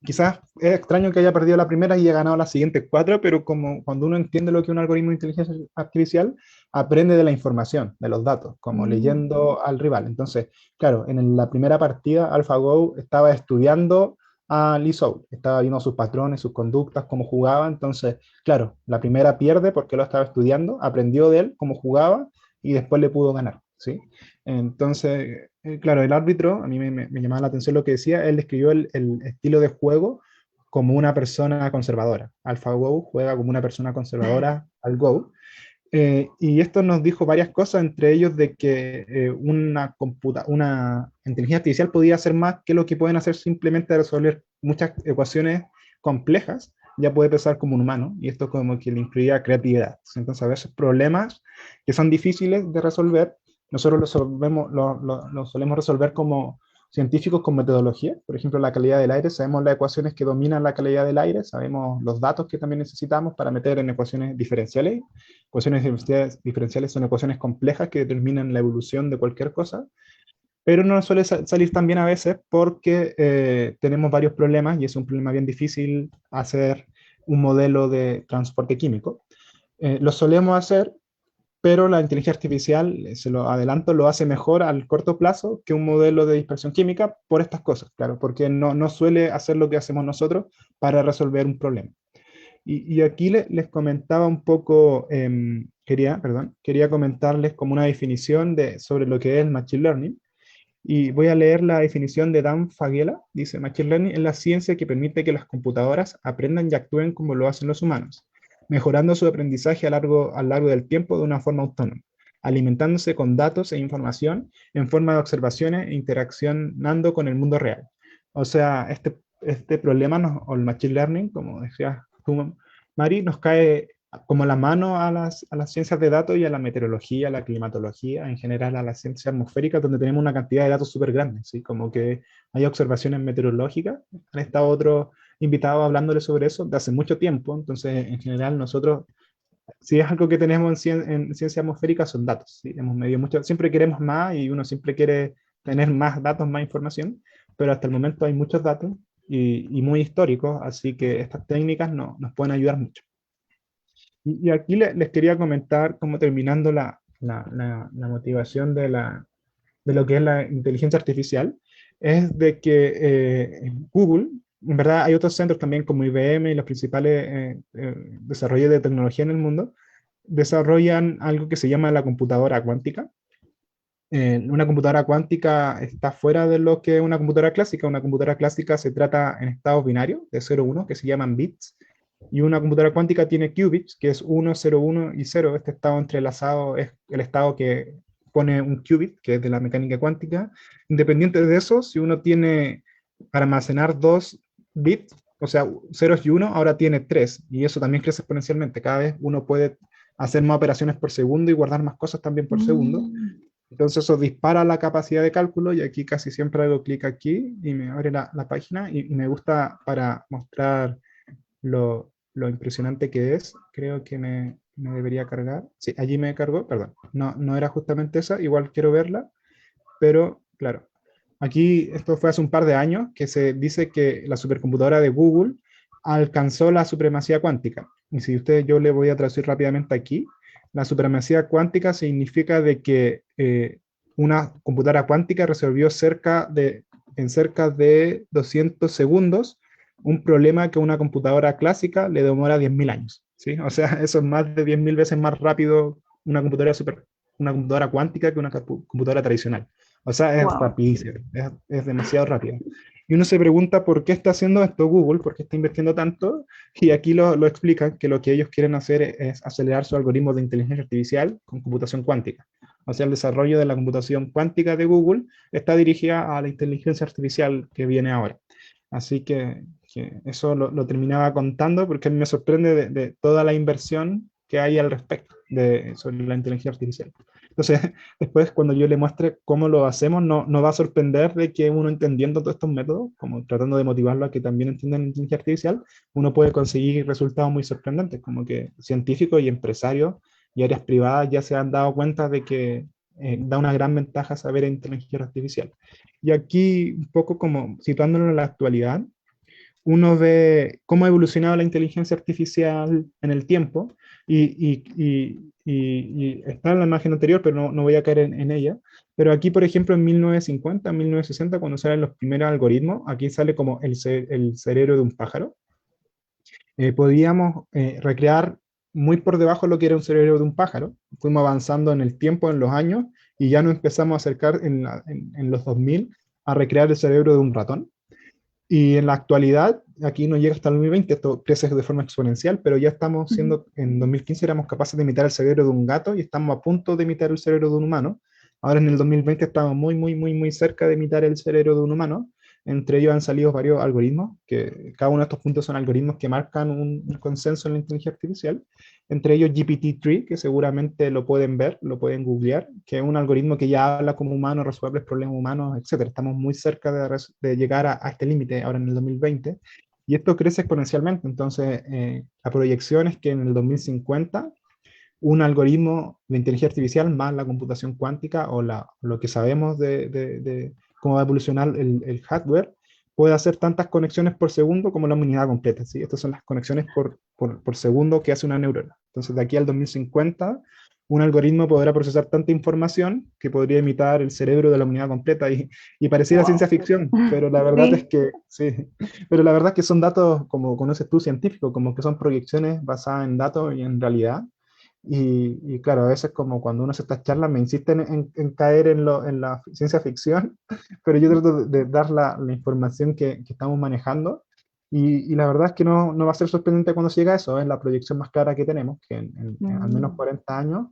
[SPEAKER 2] quizás es extraño que haya perdido la primera y haya ganado las siguientes 4, pero como cuando uno entiende lo que es un algoritmo de inteligencia artificial, aprende de la información, de los datos, como
[SPEAKER 3] Mm.
[SPEAKER 2] leyendo al rival. Entonces, claro, en la primera partida AlphaGo estaba estudiando a Lee Soul, estaba viendo sus patrones, sus conductas, cómo jugaba. Entonces, claro, la primera pierde porque lo estaba estudiando, aprendió de él cómo jugaba y después le pudo ganar, ¿sí? Entonces, claro, el árbitro, a mí me llamaba la atención lo que decía, él describió el estilo de juego como una persona conservadora. AlphaGo juega como una persona conservadora al Go. Y esto nos dijo varias cosas, entre ellos de que una inteligencia artificial podía hacer más que lo que pueden hacer simplemente resolver muchas ecuaciones complejas, ya puede pensar como un humano, y esto como que le incluía creatividad. Entonces a veces problemas que son difíciles de resolver, nosotros lo solemos resolver como científicos con metodología. Por ejemplo, la calidad del aire, sabemos las ecuaciones que dominan la calidad del aire, sabemos los datos que también necesitamos para meter en ecuaciones diferenciales. Ecuaciones diferenciales son ecuaciones complejas que determinan la evolución de cualquier cosa, pero no suele salir tan bien a veces porque tenemos varios problemas y es un problema bien difícil hacer un modelo de transporte químico. Lo solemos hacer, pero la inteligencia artificial, se lo adelanto, lo hace mejor al corto plazo que un modelo de dispersión química por estas cosas, claro, porque no suele hacer lo que hacemos nosotros para resolver un problema. Y aquí les comentaba un poco, quería comentarles como una definición sobre lo que es el Machine Learning. Y voy a leer la definición de Dan Faggella. Dice: Machine Learning es la ciencia que permite que las computadoras aprendan y actúen como lo hacen los humanos, mejorando su aprendizaje a lo largo del tiempo de una forma autónoma, alimentándose con datos e información en forma de observaciones e interaccionando con el mundo real. O sea, este problema, o el Machine Learning, como decías tú, Mari, nos cae como la mano a las ciencias de datos y a la meteorología, a la climatología, en general a la ciencia atmosférica, donde tenemos una cantidad de datos súper grandes, ¿sí? Como que hay observaciones meteorológicas. Han estado otros invitados hablándole sobre eso de hace mucho tiempo, entonces en general nosotros, si es algo que tenemos en ciencia atmosférica, son datos, ¿sí? Hemos medido mucho, siempre queremos más y uno siempre quiere tener más datos, más información, pero hasta el momento hay muchos datos y muy históricos, así que estas técnicas nos pueden ayudar mucho. Y aquí les quería comentar, como terminando la motivación de lo que es la inteligencia artificial, es de que Google, en verdad hay otros centros también como IBM y los principales desarrollos de tecnología en el mundo, desarrollan algo que se llama la computadora cuántica. Una computadora cuántica está fuera de lo que es una computadora clásica. Una computadora clásica se trata en estados binarios de 0, 1, que se llaman bits, y una computadora cuántica tiene qubits, que es 1, 0, 1 y 0. Este estado entrelazado es el estado que pone un qubit, que es de la mecánica cuántica. Independiente de eso, si uno tiene para almacenar 2 bits, o sea, ceros y 1, ahora tiene 3, y eso también crece exponencialmente. Cada vez uno puede hacer más operaciones por segundo y guardar más cosas también por segundo. Entonces eso dispara la capacidad de cálculo, y aquí casi siempre hago clic aquí y me abre la página, y me gusta para mostrar lo impresionante que es. Creo que me debería cargar. Sí, allí me cargó, perdón. No era justamente esa, igual quiero verla, pero claro. Aquí, esto fue hace un par de años, que se dice que la supercomputadora de Google alcanzó la supremacía cuántica. Y si yo le voy a traducir rápidamente aquí, la supremacía cuántica significa de que una computadora cuántica resolvió en cerca de 200 segundos un problema que una computadora clásica le demora 10.000 años, ¿sí? O sea, eso es más de 10.000 veces más rápido una computadora cuántica que una computadora tradicional. O sea, es
[SPEAKER 3] Wow.
[SPEAKER 2] rapidísimo, es demasiado rápido. Y uno se pregunta por qué está haciendo esto Google, por qué está invirtiendo tanto, y aquí lo explican, que lo que ellos quieren hacer es acelerar su algoritmo de inteligencia artificial con computación cuántica. O sea, el desarrollo de la computación cuántica de Google está dirigida a la inteligencia artificial que viene ahora. Así que eso lo terminaba contando porque a mí me sorprende de toda la inversión que hay al respecto sobre la inteligencia artificial. Entonces, después cuando yo le muestre cómo lo hacemos, no va a sorprender de que uno, entendiendo todos estos métodos, como tratando de motivarlo a que también entiendan la inteligencia artificial, uno puede conseguir resultados muy sorprendentes, como que científicos y empresarios y áreas privadas ya se han dado cuenta de que da una gran ventaja saber inteligencia artificial. Y aquí, un poco como situándolo en la actualidad, uno ve cómo ha evolucionado la inteligencia artificial en el tiempo, y está en la imagen anterior, pero no voy a caer en ella. Pero aquí, por ejemplo, en 1950, 1960, cuando salen los primeros algoritmos, aquí sale como el cerebro de un pájaro. Podíamos recrear muy por debajo lo que era un cerebro de un pájaro. Fuimos avanzando en el tiempo, en los años, y ya nos empezamos a acercar en los 2000 a recrear el cerebro de un ratón. Y en la actualidad, aquí no llega hasta el 2020, esto crece de forma exponencial, pero ya estamos siendo, en 2015 éramos capaces de imitar el cerebro de un gato y estamos a punto de imitar el cerebro de un humano. Ahora en el 2020 estamos muy cerca de imitar el cerebro de un humano. Entre ellos han salido varios algoritmos, que cada uno de estos puntos son algoritmos que marcan un consenso en la inteligencia artificial. Entre ellos GPT-3, que seguramente lo pueden ver, lo pueden googlear, que es un algoritmo que ya habla como humano, resuelve problemas humanos, etc. Estamos muy cerca de llegar a este límite ahora en el 2020. Y esto crece exponencialmente. Entonces, la proyección es que en el 2050 un algoritmo de inteligencia artificial más la computación cuántica o lo que sabemos de cómo va a evolucionar el hardware, puede hacer tantas conexiones por segundo como la humanidad completa. ¿Sí? Estas son las conexiones por segundo que hace una neurona. Entonces, de aquí al 2050, un algoritmo podrá procesar tanta información que podría imitar el cerebro de la humanidad completa. Y pareciera ciencia ficción, pero la verdad es
[SPEAKER 3] Sí,
[SPEAKER 2] que sí. Pero la verdad es que son datos, como conoces tú, científicos, como que son proyecciones basadas en datos y en realidad. Y claro, a veces como cuando uno hace estas charlas me insisten en caer en la ciencia ficción, pero yo trato de dar la información que estamos manejando y la verdad es que no va a ser sorprendente cuando se llegue a eso, es la proyección más clara que tenemos, que en al menos
[SPEAKER 3] mm,
[SPEAKER 2] 40 años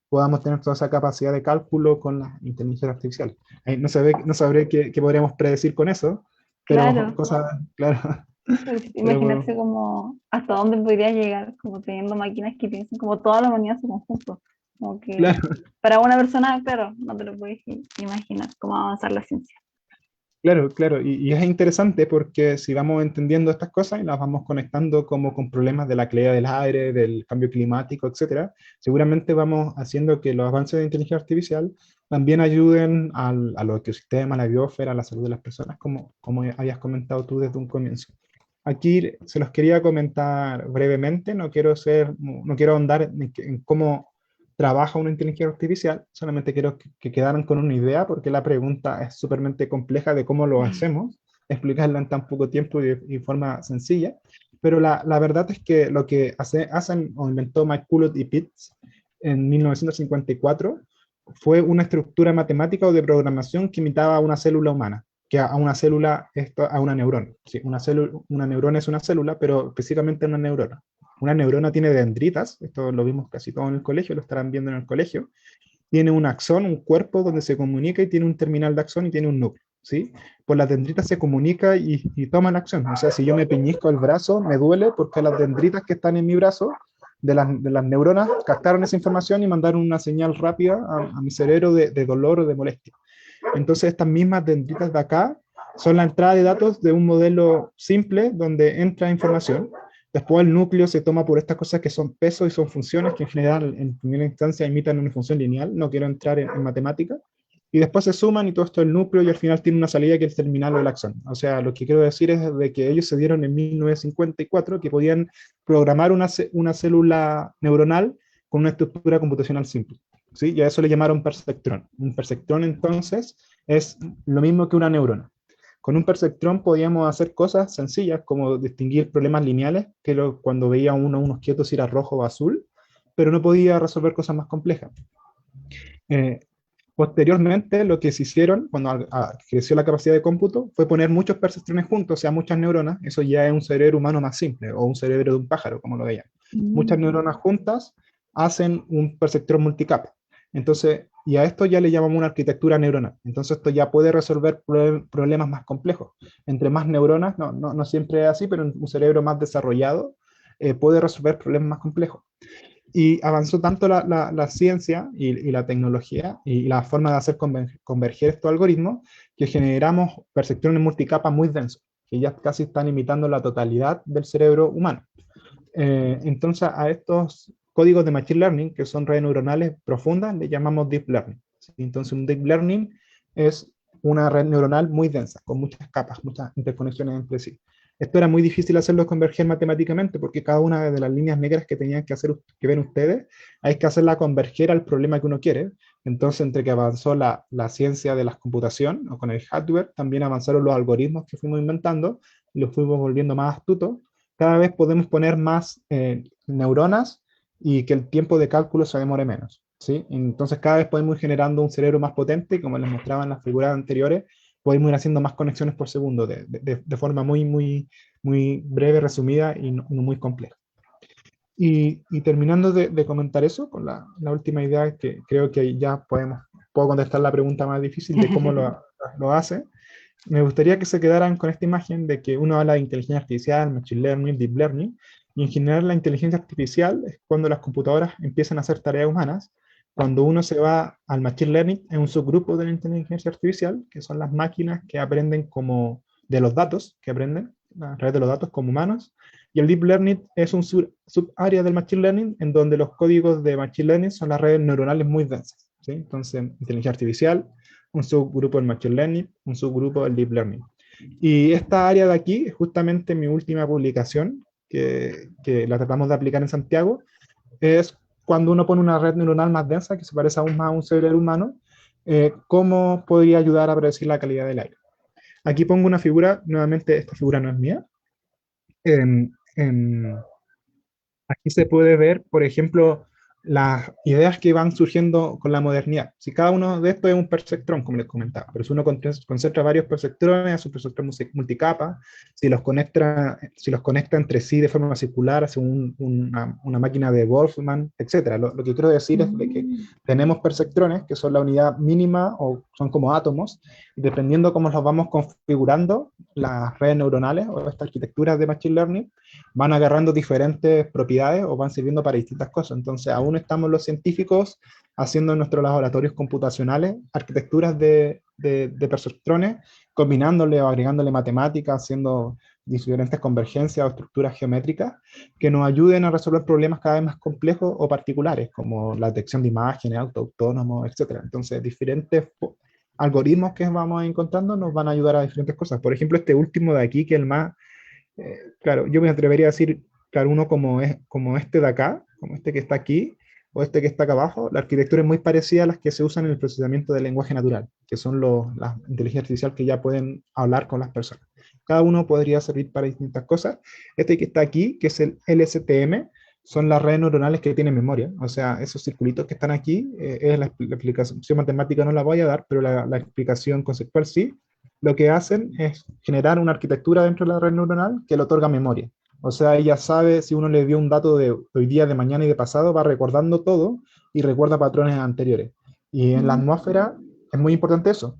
[SPEAKER 2] podamos tener toda esa capacidad de cálculo con la inteligencia artificial. No sabré qué podríamos predecir con eso, pero
[SPEAKER 3] claro.
[SPEAKER 2] cosas, claro,
[SPEAKER 3] Pero
[SPEAKER 2] pero
[SPEAKER 3] imaginarse como hasta dónde podría llegar, como teniendo máquinas que piensen como toda la humanidad en su conjunto. Como que
[SPEAKER 2] claro.
[SPEAKER 3] para una persona, claro, no te lo puedes imaginar cómo va a avanzar la ciencia.
[SPEAKER 2] Claro, claro, y es interesante porque si vamos entendiendo estas cosas y las vamos conectando como con problemas de la calidad del aire, del cambio climático, etcétera, seguramente vamos haciendo que los avances de inteligencia artificial también ayuden a los ecosistemas, a la biosfera, a la salud de las personas, como habías comentado tú desde un comienzo. Aquí se los quería comentar brevemente, no quiero ahondar en cómo trabaja una inteligencia artificial, solamente quiero que quedaran con una idea, porque la pregunta es súpermente compleja de cómo lo hacemos, explicarla en tan poco tiempo y forma sencilla, pero la verdad es que lo que hacen o inventó McCulloch y Pitts en 1954 fue una estructura matemática o de programación que imitaba a una célula humana, que a una célula, a una neurona. Sí, una neurona es una célula, pero específicamente una neurona. Una neurona tiene dendritas, esto lo vimos casi todo en el colegio, lo estarán viendo en el colegio. Tiene un axón, un cuerpo donde se comunica y tiene un terminal de axón y tiene un núcleo. ¿Sí? Por las dendritas se comunica y toma la acción. O sea, si yo me peñisco el brazo, me duele porque las dendritas que están en mi brazo, de las neuronas, captaron esa información y mandaron una señal rápida a mi cerebro de dolor o de molestia. Entonces, estas mismas dendritas de acá son la entrada de datos de un modelo simple donde entra información. Después el núcleo se toma por estas cosas que son pesos y son funciones que en general en primera instancia imitan una función lineal, no quiero entrar en matemática, y después se suman y todo esto es el núcleo y al final tiene una salida que es el terminal o el axón. O sea, lo que quiero decir es de que ellos se dieron en 1954 que podían programar una célula neuronal con una estructura computacional simple. ¿Sí? Y a eso le llamaron perceptrón. Un perceptrón entonces es lo mismo que una neurona. Con un perceptrón podíamos hacer cosas sencillas como distinguir problemas lineales, que cuando veía unos quietos si era rojo o azul, pero no podía resolver cosas más complejas. Eh, Posteriormente, lo que se hicieron cuando creció la capacidad de cómputo fue poner muchos perceptrones juntos, o sea, muchas neuronas. Eso ya es un cerebro humano más simple, o un cerebro de un pájaro, como lo veían. Muchas
[SPEAKER 3] Mm,
[SPEAKER 2] neuronas juntas hacen un perceptrón multicapa. Entonces, y a esto ya le llamamos una arquitectura neuronal. Entonces, esto ya puede resolver problemas más complejos. Entre más neuronas, no siempre es así, pero un cerebro más desarrollado puede resolver problemas más complejos. Y avanzó tanto la ciencia y la tecnología y la forma de hacer converger estos algoritmos que generamos perceptrones multicapa muy densos, que ya casi están imitando la totalidad del cerebro humano. Entonces a estos códigos de Machine Learning, que son redes neuronales profundas, le llamamos Deep Learning. ¿Sí? Entonces un Deep Learning es una red neuronal muy densa, con muchas capas, muchas interconexiones entre sí. Esto era muy difícil hacerlo converger matemáticamente porque cada una de las líneas negras que tenían que hacer, que ven ustedes, hay que hacerla converger al problema que uno quiere. Entonces, entre que avanzó la ciencia de la computación o con el hardware, también avanzaron los algoritmos que fuimos inventando y los fuimos volviendo más astutos. Cada vez podemos poner más neuronas y que el tiempo de cálculo se demore menos. ¿sí? Entonces cada vez podemos ir generando un cerebro más potente, y como les mostraba en las figuras anteriores, podemos ir haciendo más conexiones por segundo de forma muy breve, resumida y no muy compleja. Y terminando de comentar eso, con la última idea, que creo que ya puedo contestar la pregunta más difícil de cómo lo hace. Me gustaría que se quedaran con esta imagen de que uno habla de inteligencia artificial, machine learning, deep learning, y en general la inteligencia artificial es cuando las computadoras empiezan a hacer tareas humanas. Cuando uno se va al machine learning, es un subgrupo de la inteligencia artificial, que son las máquinas que aprenden como de los datos, que aprenden a través de los datos como humanos. Y el deep learning es un subárea del machine learning en donde los códigos de machine learning son las redes neuronales muy densas, ¿sí? Entonces, inteligencia artificial, un subgrupo del Machine Learning, un subgrupo del Deep Learning. Y esta área de aquí es justamente mi última publicación, que la tratamos de aplicar en Santiago, es cuando uno pone una red neuronal más densa, que se parece aún más a un cerebro humano, cómo podría ayudar a predecir la calidad del aire. Aquí pongo una figura, nuevamente esta figura no es mía. En, en, Aquí se puede ver, por ejemplo, las ideas que van surgiendo con la modernidad. Si cada uno de estos es un perceptrón, como les comentaba, pero si uno concentra varios perceptrones, hace un perceptrón multicapa, si los conecta entre sí de forma circular, hace una máquina de Wolfman, etc. Lo que quiero decir es de que tenemos perceptrones, que son la unidad mínima o son como átomos, y dependiendo cómo los vamos configurando, las redes neuronales o estas arquitecturas de Machine Learning van agarrando diferentes propiedades o van sirviendo para distintas cosas. Entonces, aún estamos los científicos haciendo en nuestros laboratorios computacionales arquitecturas de perceptrones, combinándole o agregándole matemáticas, haciendo diferentes convergencias o estructuras geométricas que nos ayuden a resolver problemas cada vez más complejos o particulares, como la detección de imágenes, auto autónomos, etc. Entonces, diferentes algoritmos que vamos encontrando nos van a ayudar a diferentes cosas. Por ejemplo, este último de aquí, que es el más claro, yo me atrevería a decir, claro, uno como este de acá, como este que está aquí, o este que está acá abajo, la arquitectura es muy parecida a las que se usan en el procesamiento del lenguaje natural, que son las inteligencias artificiales que ya pueden hablar con las personas. Cada uno podría servir para distintas cosas. Este que está aquí, que es el LSTM, son las redes neuronales que tienen memoria. O sea, esos circulitos que están aquí, es la explicación matemática no la voy a dar, pero la explicación conceptual sí. Lo que hacen es generar una arquitectura dentro de la red neuronal que le otorga memoria. O sea, ella sabe, si uno le dio un dato de hoy día, de mañana y de pasado, va recordando todo y recuerda patrones anteriores. Y en la atmósfera es muy importante eso,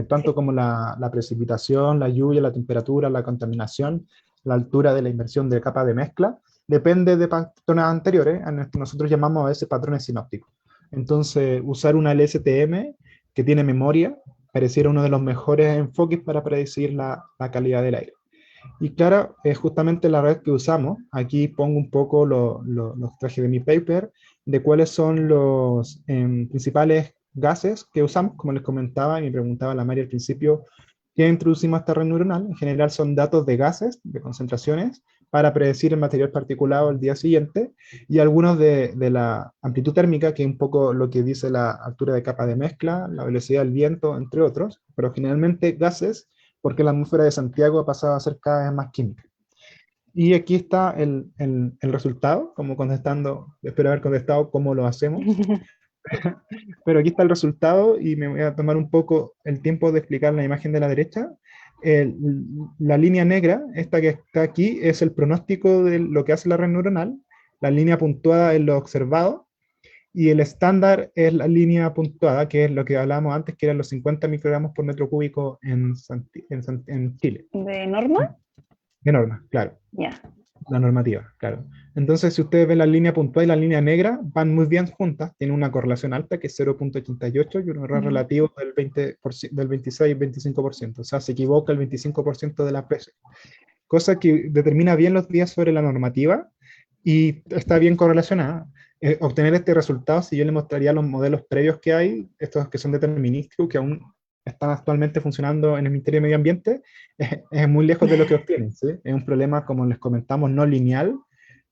[SPEAKER 2] tanto como la precipitación, la lluvia, la temperatura, la contaminación, la altura de la inversión de capa de mezcla, depende de patrones anteriores, a los que nosotros llamamos a veces patrones sinópticos. Entonces, usar una LSTM que tiene memoria pareciera uno de los mejores enfoques para predecir la calidad del aire. Y claro, es justamente la red que usamos. Aquí pongo un poco los trajes de mi paper, de cuáles son los principales gases que usamos, como les comentaba y me preguntaba la Mari al principio, ¿qué introducimos a esta red neuronal? En general son datos de gases, de concentraciones, para predecir el material particulado el día siguiente, y algunos de la amplitud térmica, que es un poco lo que dice la altura de capa de mezcla, la velocidad del viento, entre otros, pero generalmente gases, porque la atmósfera de Santiago ha pasado a ser cada vez más química. Y aquí está el resultado, como contestando, espero haber contestado cómo lo hacemos, pero aquí está el resultado y me voy a tomar un poco el tiempo de explicar la imagen de la derecha. El- la línea negra, esta que está aquí, es el pronóstico de lo que hace la red neuronal, la línea puntuada es lo observado, y el estándar es la línea puntuada, que es lo que hablábamos antes, que eran los 50 microgramos por metro cúbico en Chile.
[SPEAKER 3] ¿De norma?
[SPEAKER 2] De norma, claro.
[SPEAKER 3] Ya.
[SPEAKER 2] La normativa, claro. Entonces, si ustedes ven la línea puntual y la línea negra, van muy bien juntas, tienen una correlación alta que es 0,88 y un error relativo del 20%, del 26-25%. O sea, se equivoca el 25% de las veces. Cosa que determina bien los días sobre la normativa y está bien correlacionada. Obtener este resultado, si yo le mostraría los modelos previos que hay, estos que son determinísticos, que aún están actualmente funcionando en el Ministerio de Medio Ambiente, es muy lejos de lo que obtienen, ¿sí? Es un problema, como les comentamos, no lineal,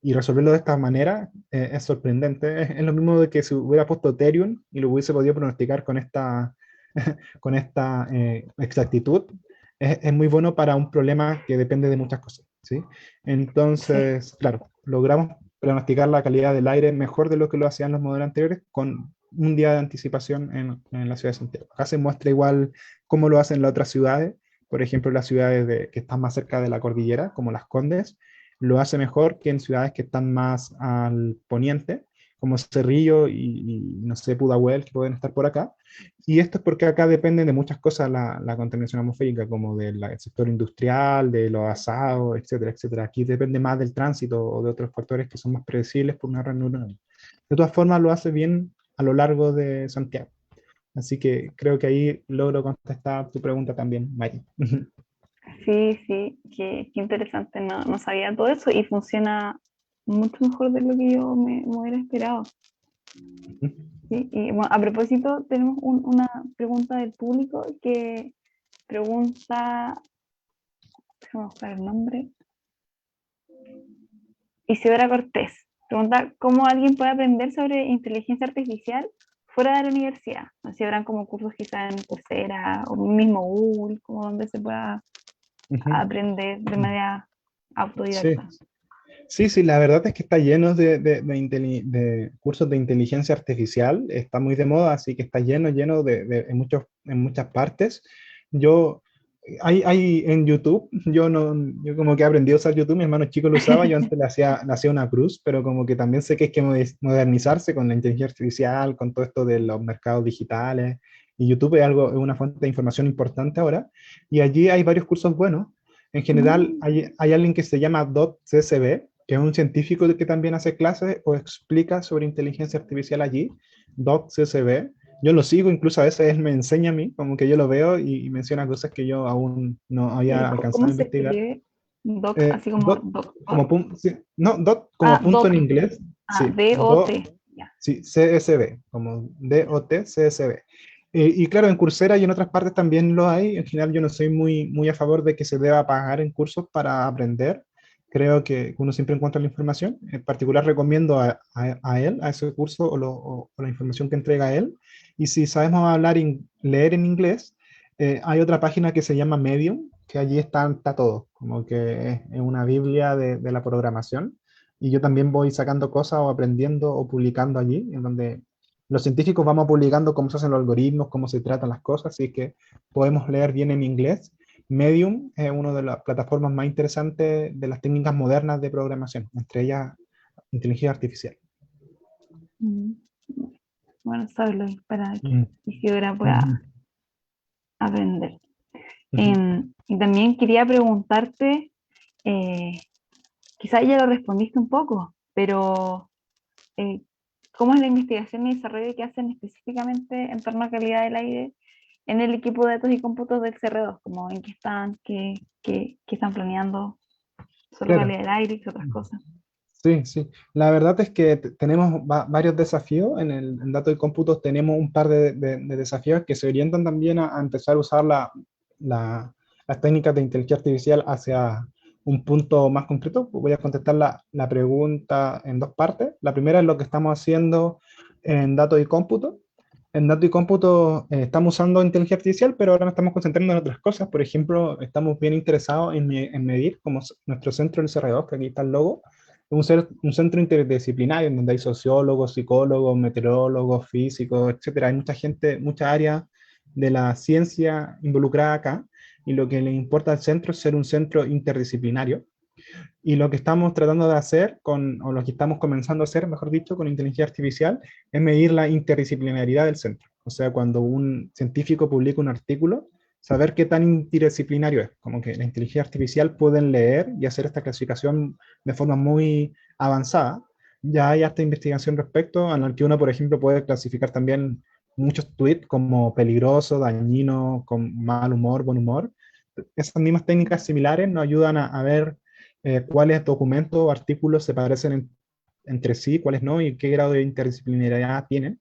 [SPEAKER 2] y resolverlo de esta manera es sorprendente. Es lo mismo de que si hubiera puesto Ethereum y lo hubiese podido pronosticar con esta, con esta exactitud, es muy bueno para un problema que depende de muchas cosas, ¿sí? Entonces, claro, logramos pronosticar la calidad del aire mejor de lo que lo hacían los modelos anteriores con un día de anticipación en la ciudad de Santiago. Acá se muestra igual cómo lo hacen las otras ciudades, por ejemplo, las ciudades que están más cerca de la cordillera, como Las Condes, lo hace mejor que en ciudades que están más al poniente, como Cerrillo no sé, Pudahuel, que pueden estar por acá. Y esto es porque acá depende de muchas cosas la contaminación atmosférica, como del sector industrial, de los asados, etcétera, etcétera. Aquí depende más del tránsito o de otros factores que son más predecibles por una red neuronal. De todas formas, lo hace bien a lo largo de Santiago. Así que creo que ahí logro contestar tu pregunta también, Mari.
[SPEAKER 3] Sí, sí, qué interesante, no sabía todo eso y funciona mucho mejor de lo que yo me hubiera esperado. Sí, y bueno, a propósito, tenemos una pregunta del público que pregunta, déjame buscar el nombre, Isidora Cortés, pregunta cómo alguien puede aprender sobre inteligencia artificial fuera de la universidad. No sé si habrán como cursos quizás en Coursera o mismo Google, como donde se pueda aprender de manera
[SPEAKER 2] Sí,
[SPEAKER 3] autodidacta.
[SPEAKER 2] sí, sí, la verdad es que está lleno de cursos de inteligencia artificial, está muy de moda, así que está lleno en muchas partes. Yo, hay en YouTube, yo como que aprendí a usar YouTube, mi hermano chico lo usaba, yo antes le hacía una cruz, pero como que también sé que hay que modernizarse con la inteligencia artificial, con todo esto de los mercados digitales, y YouTube es una fuente de información importante ahora, y allí hay varios cursos buenos. En general,
[SPEAKER 3] Mm.
[SPEAKER 2] hay alguien que se llama Dot CSB, que es un científico que también hace clases o explica sobre inteligencia artificial allí, Dot CSB. Yo lo sigo, incluso a veces él me enseña a mí, como que yo lo veo y menciona cosas que yo aún no había alcanzado
[SPEAKER 3] ¿Cómo
[SPEAKER 2] a
[SPEAKER 3] se
[SPEAKER 2] investigar.
[SPEAKER 3] escribe? Doc, así como
[SPEAKER 2] Dot, como
[SPEAKER 3] doctor.
[SPEAKER 2] sí, no, dot como
[SPEAKER 3] Ah,
[SPEAKER 2] punto en
[SPEAKER 3] dot.
[SPEAKER 2] inglés,
[SPEAKER 3] Ah,
[SPEAKER 2] sí,
[SPEAKER 3] DOT. Ya.
[SPEAKER 2] sí, CSB, como DOT, CSB. Y claro, en Coursera y en otras partes también lo hay. En general yo no soy muy a favor de que se deba pagar en cursos para aprender. Creo que uno siempre encuentra la información. En particular recomiendo a él, a ese curso o la información que entrega él. Y si sabemos leer en inglés, hay otra página que se llama Medium, que allí está todo, como que es una biblia de la programación. Y yo también voy sacando cosas o aprendiendo o publicando allí, en donde los científicos vamos publicando cómo se hacen los algoritmos, cómo se tratan las cosas, así que podemos leer bien en inglés. Medium es una de las plataformas más interesantes de las técnicas modernas de programación, entre ellas inteligencia artificial.
[SPEAKER 3] Mm. Bueno, saberlo para que
[SPEAKER 2] Mm.
[SPEAKER 3] Isidora
[SPEAKER 2] Ujú,
[SPEAKER 3] pueda aprender.
[SPEAKER 2] ujú.
[SPEAKER 3] Y también quería preguntarte, eh, quizás ya lo respondiste un poco, pero eh, ¿cómo es la investigación y desarrollo que hacen específicamente en torno a calidad del aire en el equipo de datos y cómputos del CR2? Como en qué están, qué están planeando, solo
[SPEAKER 2] Claro.
[SPEAKER 3] calidad del aire, qué otras cosas.
[SPEAKER 2] Sí, sí. La verdad es que tenemos varios desafíos. En datos y cómputos tenemos un par de desafíos que se orientan también a empezar a usar las técnicas de inteligencia artificial hacia un punto más concreto. Voy a contestar la pregunta en dos partes. La primera es lo que estamos haciendo en datos y cómputo. En datos y cómputo estamos usando inteligencia artificial, pero ahora nos estamos concentrando en otras cosas. Por ejemplo, estamos bien interesados en medir, como nuestro centro del CR2, que aquí está el logo, un centro interdisciplinario en donde hay sociólogos, psicólogos, meteorólogos, físicos, etcétera. Hay mucha gente, mucha área de la ciencia involucrada acá, y lo que le importa al centro es ser un centro interdisciplinario. Y lo que estamos tratando de hacer, o lo que estamos comenzando a hacer, mejor dicho, con inteligencia artificial, es medir la interdisciplinaridad del centro. O sea, cuando un científico publica un artículo, saber qué tan interdisciplinario es. Como que la inteligencia artificial pueden leer y hacer esta clasificación de forma muy avanzada. Ya hay hasta investigación respecto, en la que uno, por ejemplo, puede clasificar también muchos tweets como peligroso, dañino, con mal humor, buen humor. Esas mismas técnicas similares nos ayudan a ver cuáles documentos o artículos se parecen entre sí, cuáles no, y qué grado de interdisciplinariedad tienen.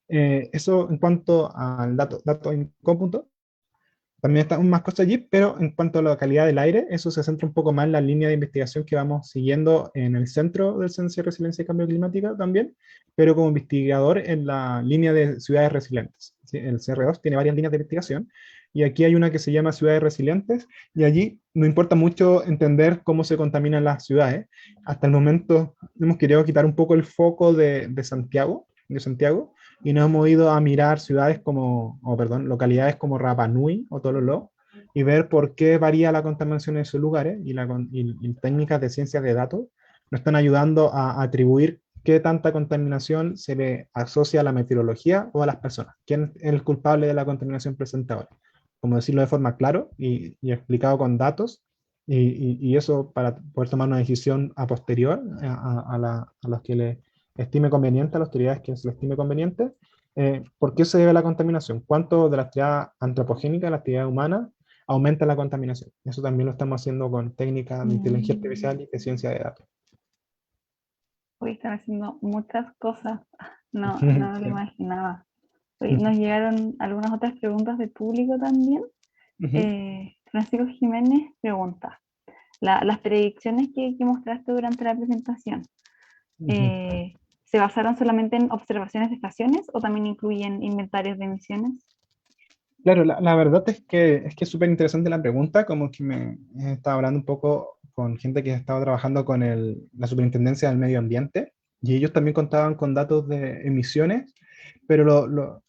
[SPEAKER 2] Eso en cuanto al dato en cómputo. También están más cosas allí, pero en cuanto a la calidad del aire, eso se centra un poco más en la línea de investigación que vamos siguiendo en el Centro de Ciencia y Resiliencia y Cambio Climático también, pero como investigador en la línea de ciudades resilientes. ¿Sí? El CR2 tiene varias líneas de investigación, y aquí hay una que se llama Ciudades Resilientes, y allí nos importa mucho entender cómo se contaminan las ciudades. Hasta el momento hemos querido quitar un poco el foco de Santiago, y nos hemos ido a mirar ciudades como, o perdón, localidades como Rapa Nui o Tololo, y ver por qué varía la contaminación en esos lugares, y técnicas de ciencias de datos nos están ayudando a atribuir qué tanta contaminación se le asocia a la meteorología o a las personas. ¿Quién es el culpable de la contaminación presente ahora? Como decirlo de forma clara y explicado con datos, y eso para poder tomar una decisión a posterior a los que le estime conveniente, a las autoridades que se le estime conveniente. ¿Por qué se debe la contaminación? ¿Cuánto de la actividad antropogénica, de la actividad humana, aumenta la contaminación? Eso también lo estamos haciendo con técnicas de inteligencia
[SPEAKER 3] Mm.
[SPEAKER 2] artificial y de ciencia de datos.
[SPEAKER 3] Hoy están haciendo muchas cosas. No, no me lo
[SPEAKER 2] Sí.
[SPEAKER 3] imaginaba. Hoy nos llegaron algunas otras preguntas del público también.
[SPEAKER 2] Ujú,
[SPEAKER 3] Francisco Jiménez pregunta, las predicciones que mostraste durante la presentación,
[SPEAKER 2] ujú.
[SPEAKER 3] eh, ¿se basaron solamente en observaciones de estaciones o también incluyen inventarios de emisiones?
[SPEAKER 2] Claro, la verdad es que es súper interesante la pregunta, como que me he estado hablando un poco con gente que ha estado trabajando con la Superintendencia del Medio Ambiente, y ellos también contaban con datos de emisiones, pero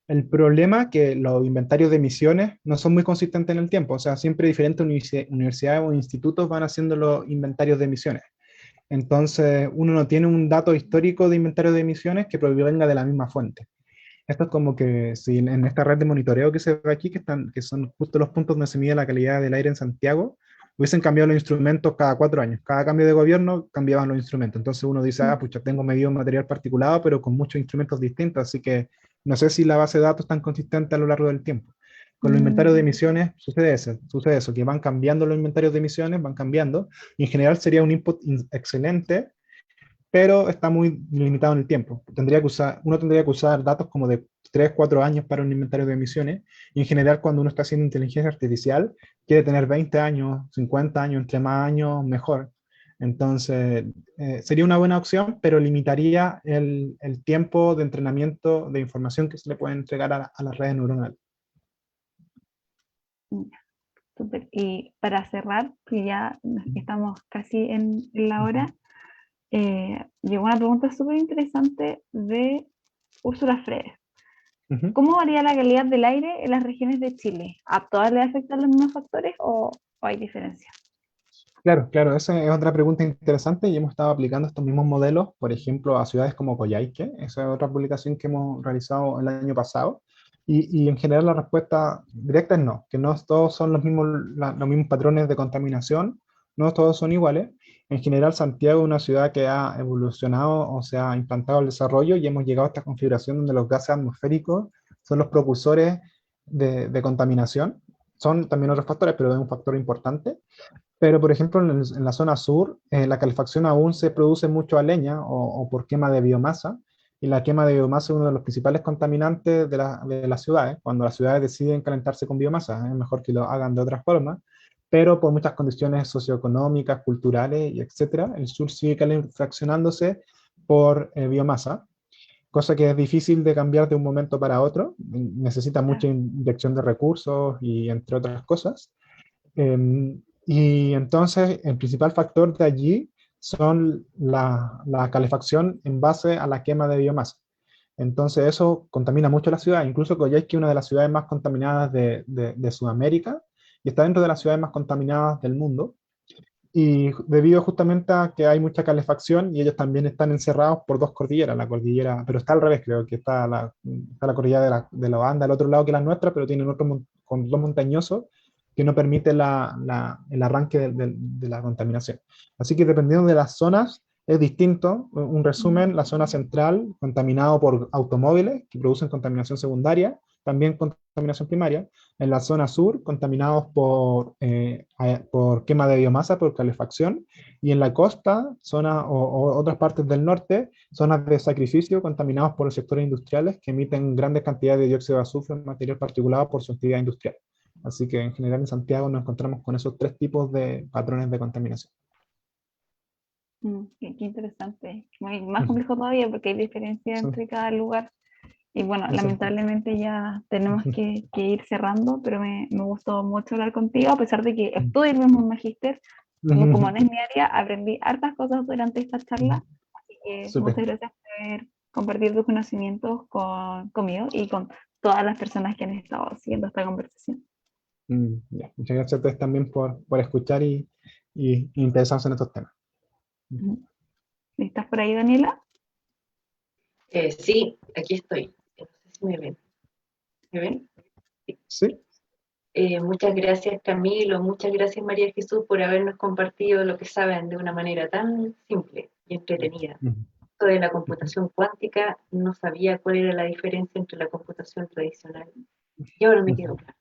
[SPEAKER 2] el problema que los inventarios de emisiones no son muy consistentes en el tiempo, o sea, siempre diferentes universidades o institutos van haciendo los inventarios de emisiones. Entonces, uno no tiene un dato histórico de inventario de emisiones que provenga de la misma fuente. Esto es como que si en esta red de monitoreo que se ve aquí, que son justo los puntos donde se mide la calidad del aire en Santiago, hubiesen cambiado los instrumentos cada 4 años. Cada cambio de gobierno cambiaban los instrumentos. Entonces uno dice,
[SPEAKER 3] Mm.
[SPEAKER 2] pucha, tengo medido material particulado, pero con muchos instrumentos distintos, así que no sé si la base de datos es tan consistente a lo largo del tiempo. Con los inventarios de
[SPEAKER 3] Mm.
[SPEAKER 2] emisiones sucede eso, que van cambiando los inventarios de emisiones, van cambiando, y en general sería un input excelente, pero está muy limitado en el tiempo. Uno tendría que usar datos como de 3 4 años para un inventario de emisiones, y en general cuando uno está haciendo inteligencia artificial, quiere tener 20 años, 50 años, entre más años, mejor. Entonces, sería una buena opción, pero limitaría el tiempo de entrenamiento de información que se le puede entregar a las redes neuronales.
[SPEAKER 3] Ya, súper. Y para cerrar, que ya estamos casi en la hora, llegó una pregunta súper interesante de Úrsula Freire.
[SPEAKER 2] Ujú.
[SPEAKER 3] ¿Cómo varía la calidad del aire en las regiones de Chile? ¿A todas les afectan los mismos factores o hay diferencias?
[SPEAKER 2] Claro, claro, esa es otra pregunta interesante, y hemos estado aplicando estos mismos modelos, por ejemplo, a ciudades como Coyhaique. Esa es otra publicación que hemos realizado el año pasado, y en general la respuesta directa es no, que no todos son los mismos patrones de contaminación, no todos son iguales. En general, Santiago es una ciudad que ha evolucionado o se ha implantado el desarrollo, y hemos llegado a esta configuración donde los gases atmosféricos son los propulsores de contaminación. Son también otros factores, pero es un factor importante. Pero, por ejemplo, en la zona sur, la calefacción aún se produce mucho a leña o por quema de biomasa, y la quema de biomasa es uno de los principales contaminantes de las ciudades. Cuando las ciudades deciden calentarse con biomasa, es mejor que lo hagan de otra forma, pero por muchas condiciones socioeconómicas, culturales y etcétera, el sur sigue calefaccionándose por biomasa, cosa que es difícil de cambiar de un momento para otro, necesita mucha
[SPEAKER 3] Claro.
[SPEAKER 2] inyección de recursos y entre otras cosas. Y entonces el principal factor de allí son la calefacción en base a la quema de biomasa. Entonces eso contamina mucho la ciudad, incluso Coyhaique es una de las ciudades más contaminadas de Sudamérica, y está dentro de las ciudades más contaminadas del mundo. Y debido justamente a que hay mucha calefacción, y ellos también están encerrados por dos cordilleras, la cordillera, pero está al revés, creo que está la cordillera de la Anda al otro lado que la nuestra, pero tienen otro con dos montañosos que no permite el arranque de la contaminación. Así que dependiendo de las zonas es distinto. Un resumen: la zona central contaminado por automóviles que producen contaminación secundaria, también contaminación primaria. En la zona sur, contaminados por quema de biomasa, por calefacción, y en la costa, o otras partes del norte, zonas de sacrificio, contaminados por los sectores industriales que emiten grandes cantidades de dióxido de azufre, material particulado por su actividad industrial. Así que en general en Santiago nos encontramos con esos tres tipos de patrones de contaminación.
[SPEAKER 3] Qué interesante. Más
[SPEAKER 2] Ujú.
[SPEAKER 3] complejo todavía porque hay diferencia
[SPEAKER 2] Sí,
[SPEAKER 3] entre cada lugar. Y bueno,
[SPEAKER 2] exacto.
[SPEAKER 3] lamentablemente ya tenemos
[SPEAKER 2] Ujú.
[SPEAKER 3] que ir cerrando, pero me gustó mucho hablar contigo, a pesar de que estudio el mismo magíster, como
[SPEAKER 2] Ujú.
[SPEAKER 3] no es mi área, aprendí hartas cosas durante esta
[SPEAKER 2] Ujú.
[SPEAKER 3] charla, así que
[SPEAKER 2] Súper.
[SPEAKER 3] muchas gracias por haber compartir tus conocimientos conmigo y con todas las personas que han estado siguiendo esta conversación.
[SPEAKER 2] Ya. Muchas gracias a ustedes también por escuchar y interesarse en estos temas.
[SPEAKER 3] ¿Estás por ahí, Daniela?
[SPEAKER 1] Sí, aquí estoy. No sé si me ven. ¿Me ven?
[SPEAKER 2] Sí.
[SPEAKER 1] Muchas gracias, Camilo. Muchas gracias, María Jesús, por habernos compartido lo que saben de una manera tan simple y entretenida. Esto de la computación cuántica, no sabía cuál era la diferencia entre la computación tradicional. Y ahora me quedo claro.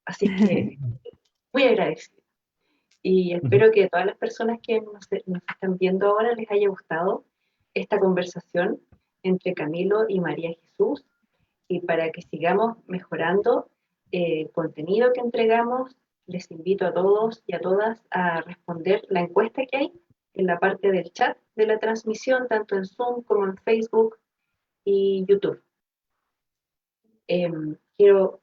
[SPEAKER 1] Así que muy agradecida. Y espero que a todas las personas que nos están viendo ahora les haya gustado esta conversación entre Camilo y María Jesús, y para que sigamos mejorando el contenido que entregamos, les invito a todos y a todas a responder la encuesta que hay en la parte del chat de la transmisión, tanto en Zoom como en Facebook y YouTube. Quiero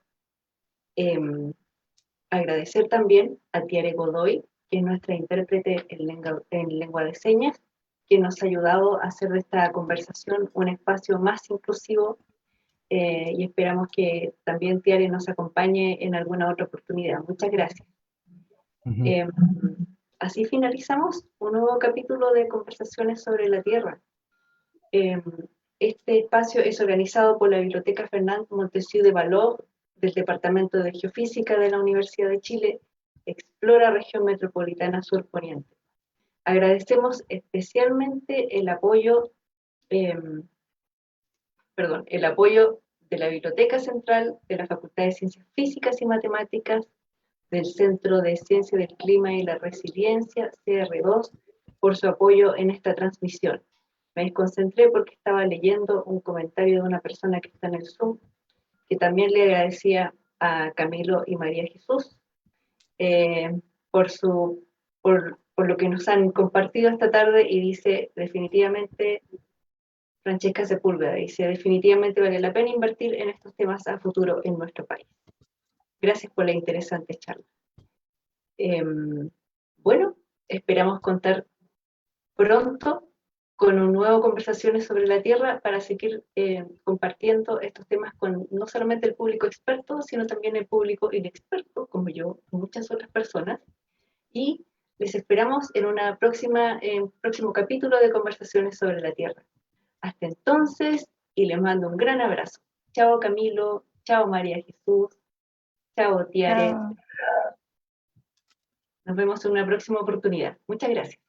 [SPEAKER 1] agradecer también a Tiare Godoy, que es nuestra intérprete en lengua de señas, que nos ha ayudado a hacer de esta conversación un espacio más inclusivo, y esperamos que también Tiare nos acompañe en alguna otra oportunidad. Muchas gracias. Así finalizamos un nuevo capítulo de Conversaciones sobre la Tierra. Este espacio es organizado por la Biblioteca Fernand Montesquieu de Valor del Departamento de Geofísica de la Universidad de Chile, Explora Región Metropolitana Sur Poniente. Agradecemos especialmente el apoyo de la Biblioteca Central, de la Facultad de Ciencias Físicas y Matemáticas, del Centro de Ciencia del Clima y la Resiliencia, CR2, por su apoyo en esta transmisión. Me desconcentré porque estaba leyendo un comentario de una persona que está en el Zoom, que también le agradecía a Camilo y María Jesús por lo que nos han compartido esta tarde, y dice definitivamente, Francesca Sepúlveda, dice definitivamente vale la pena invertir en estos temas a futuro en nuestro país. Gracias por la interesante charla. Bueno, esperamos contar pronto con un nuevo Conversaciones sobre la Tierra para seguir compartiendo estos temas con no solamente el público experto, sino también el público inexperto, como yo y muchas otras personas. Y les esperamos en un próximo capítulo de Conversaciones sobre la Tierra. Hasta entonces, y les mando un gran abrazo. Chao Camilo, chao María Jesús, chao Tiare.
[SPEAKER 3] Chao.
[SPEAKER 1] Nos vemos en una próxima oportunidad. Muchas gracias.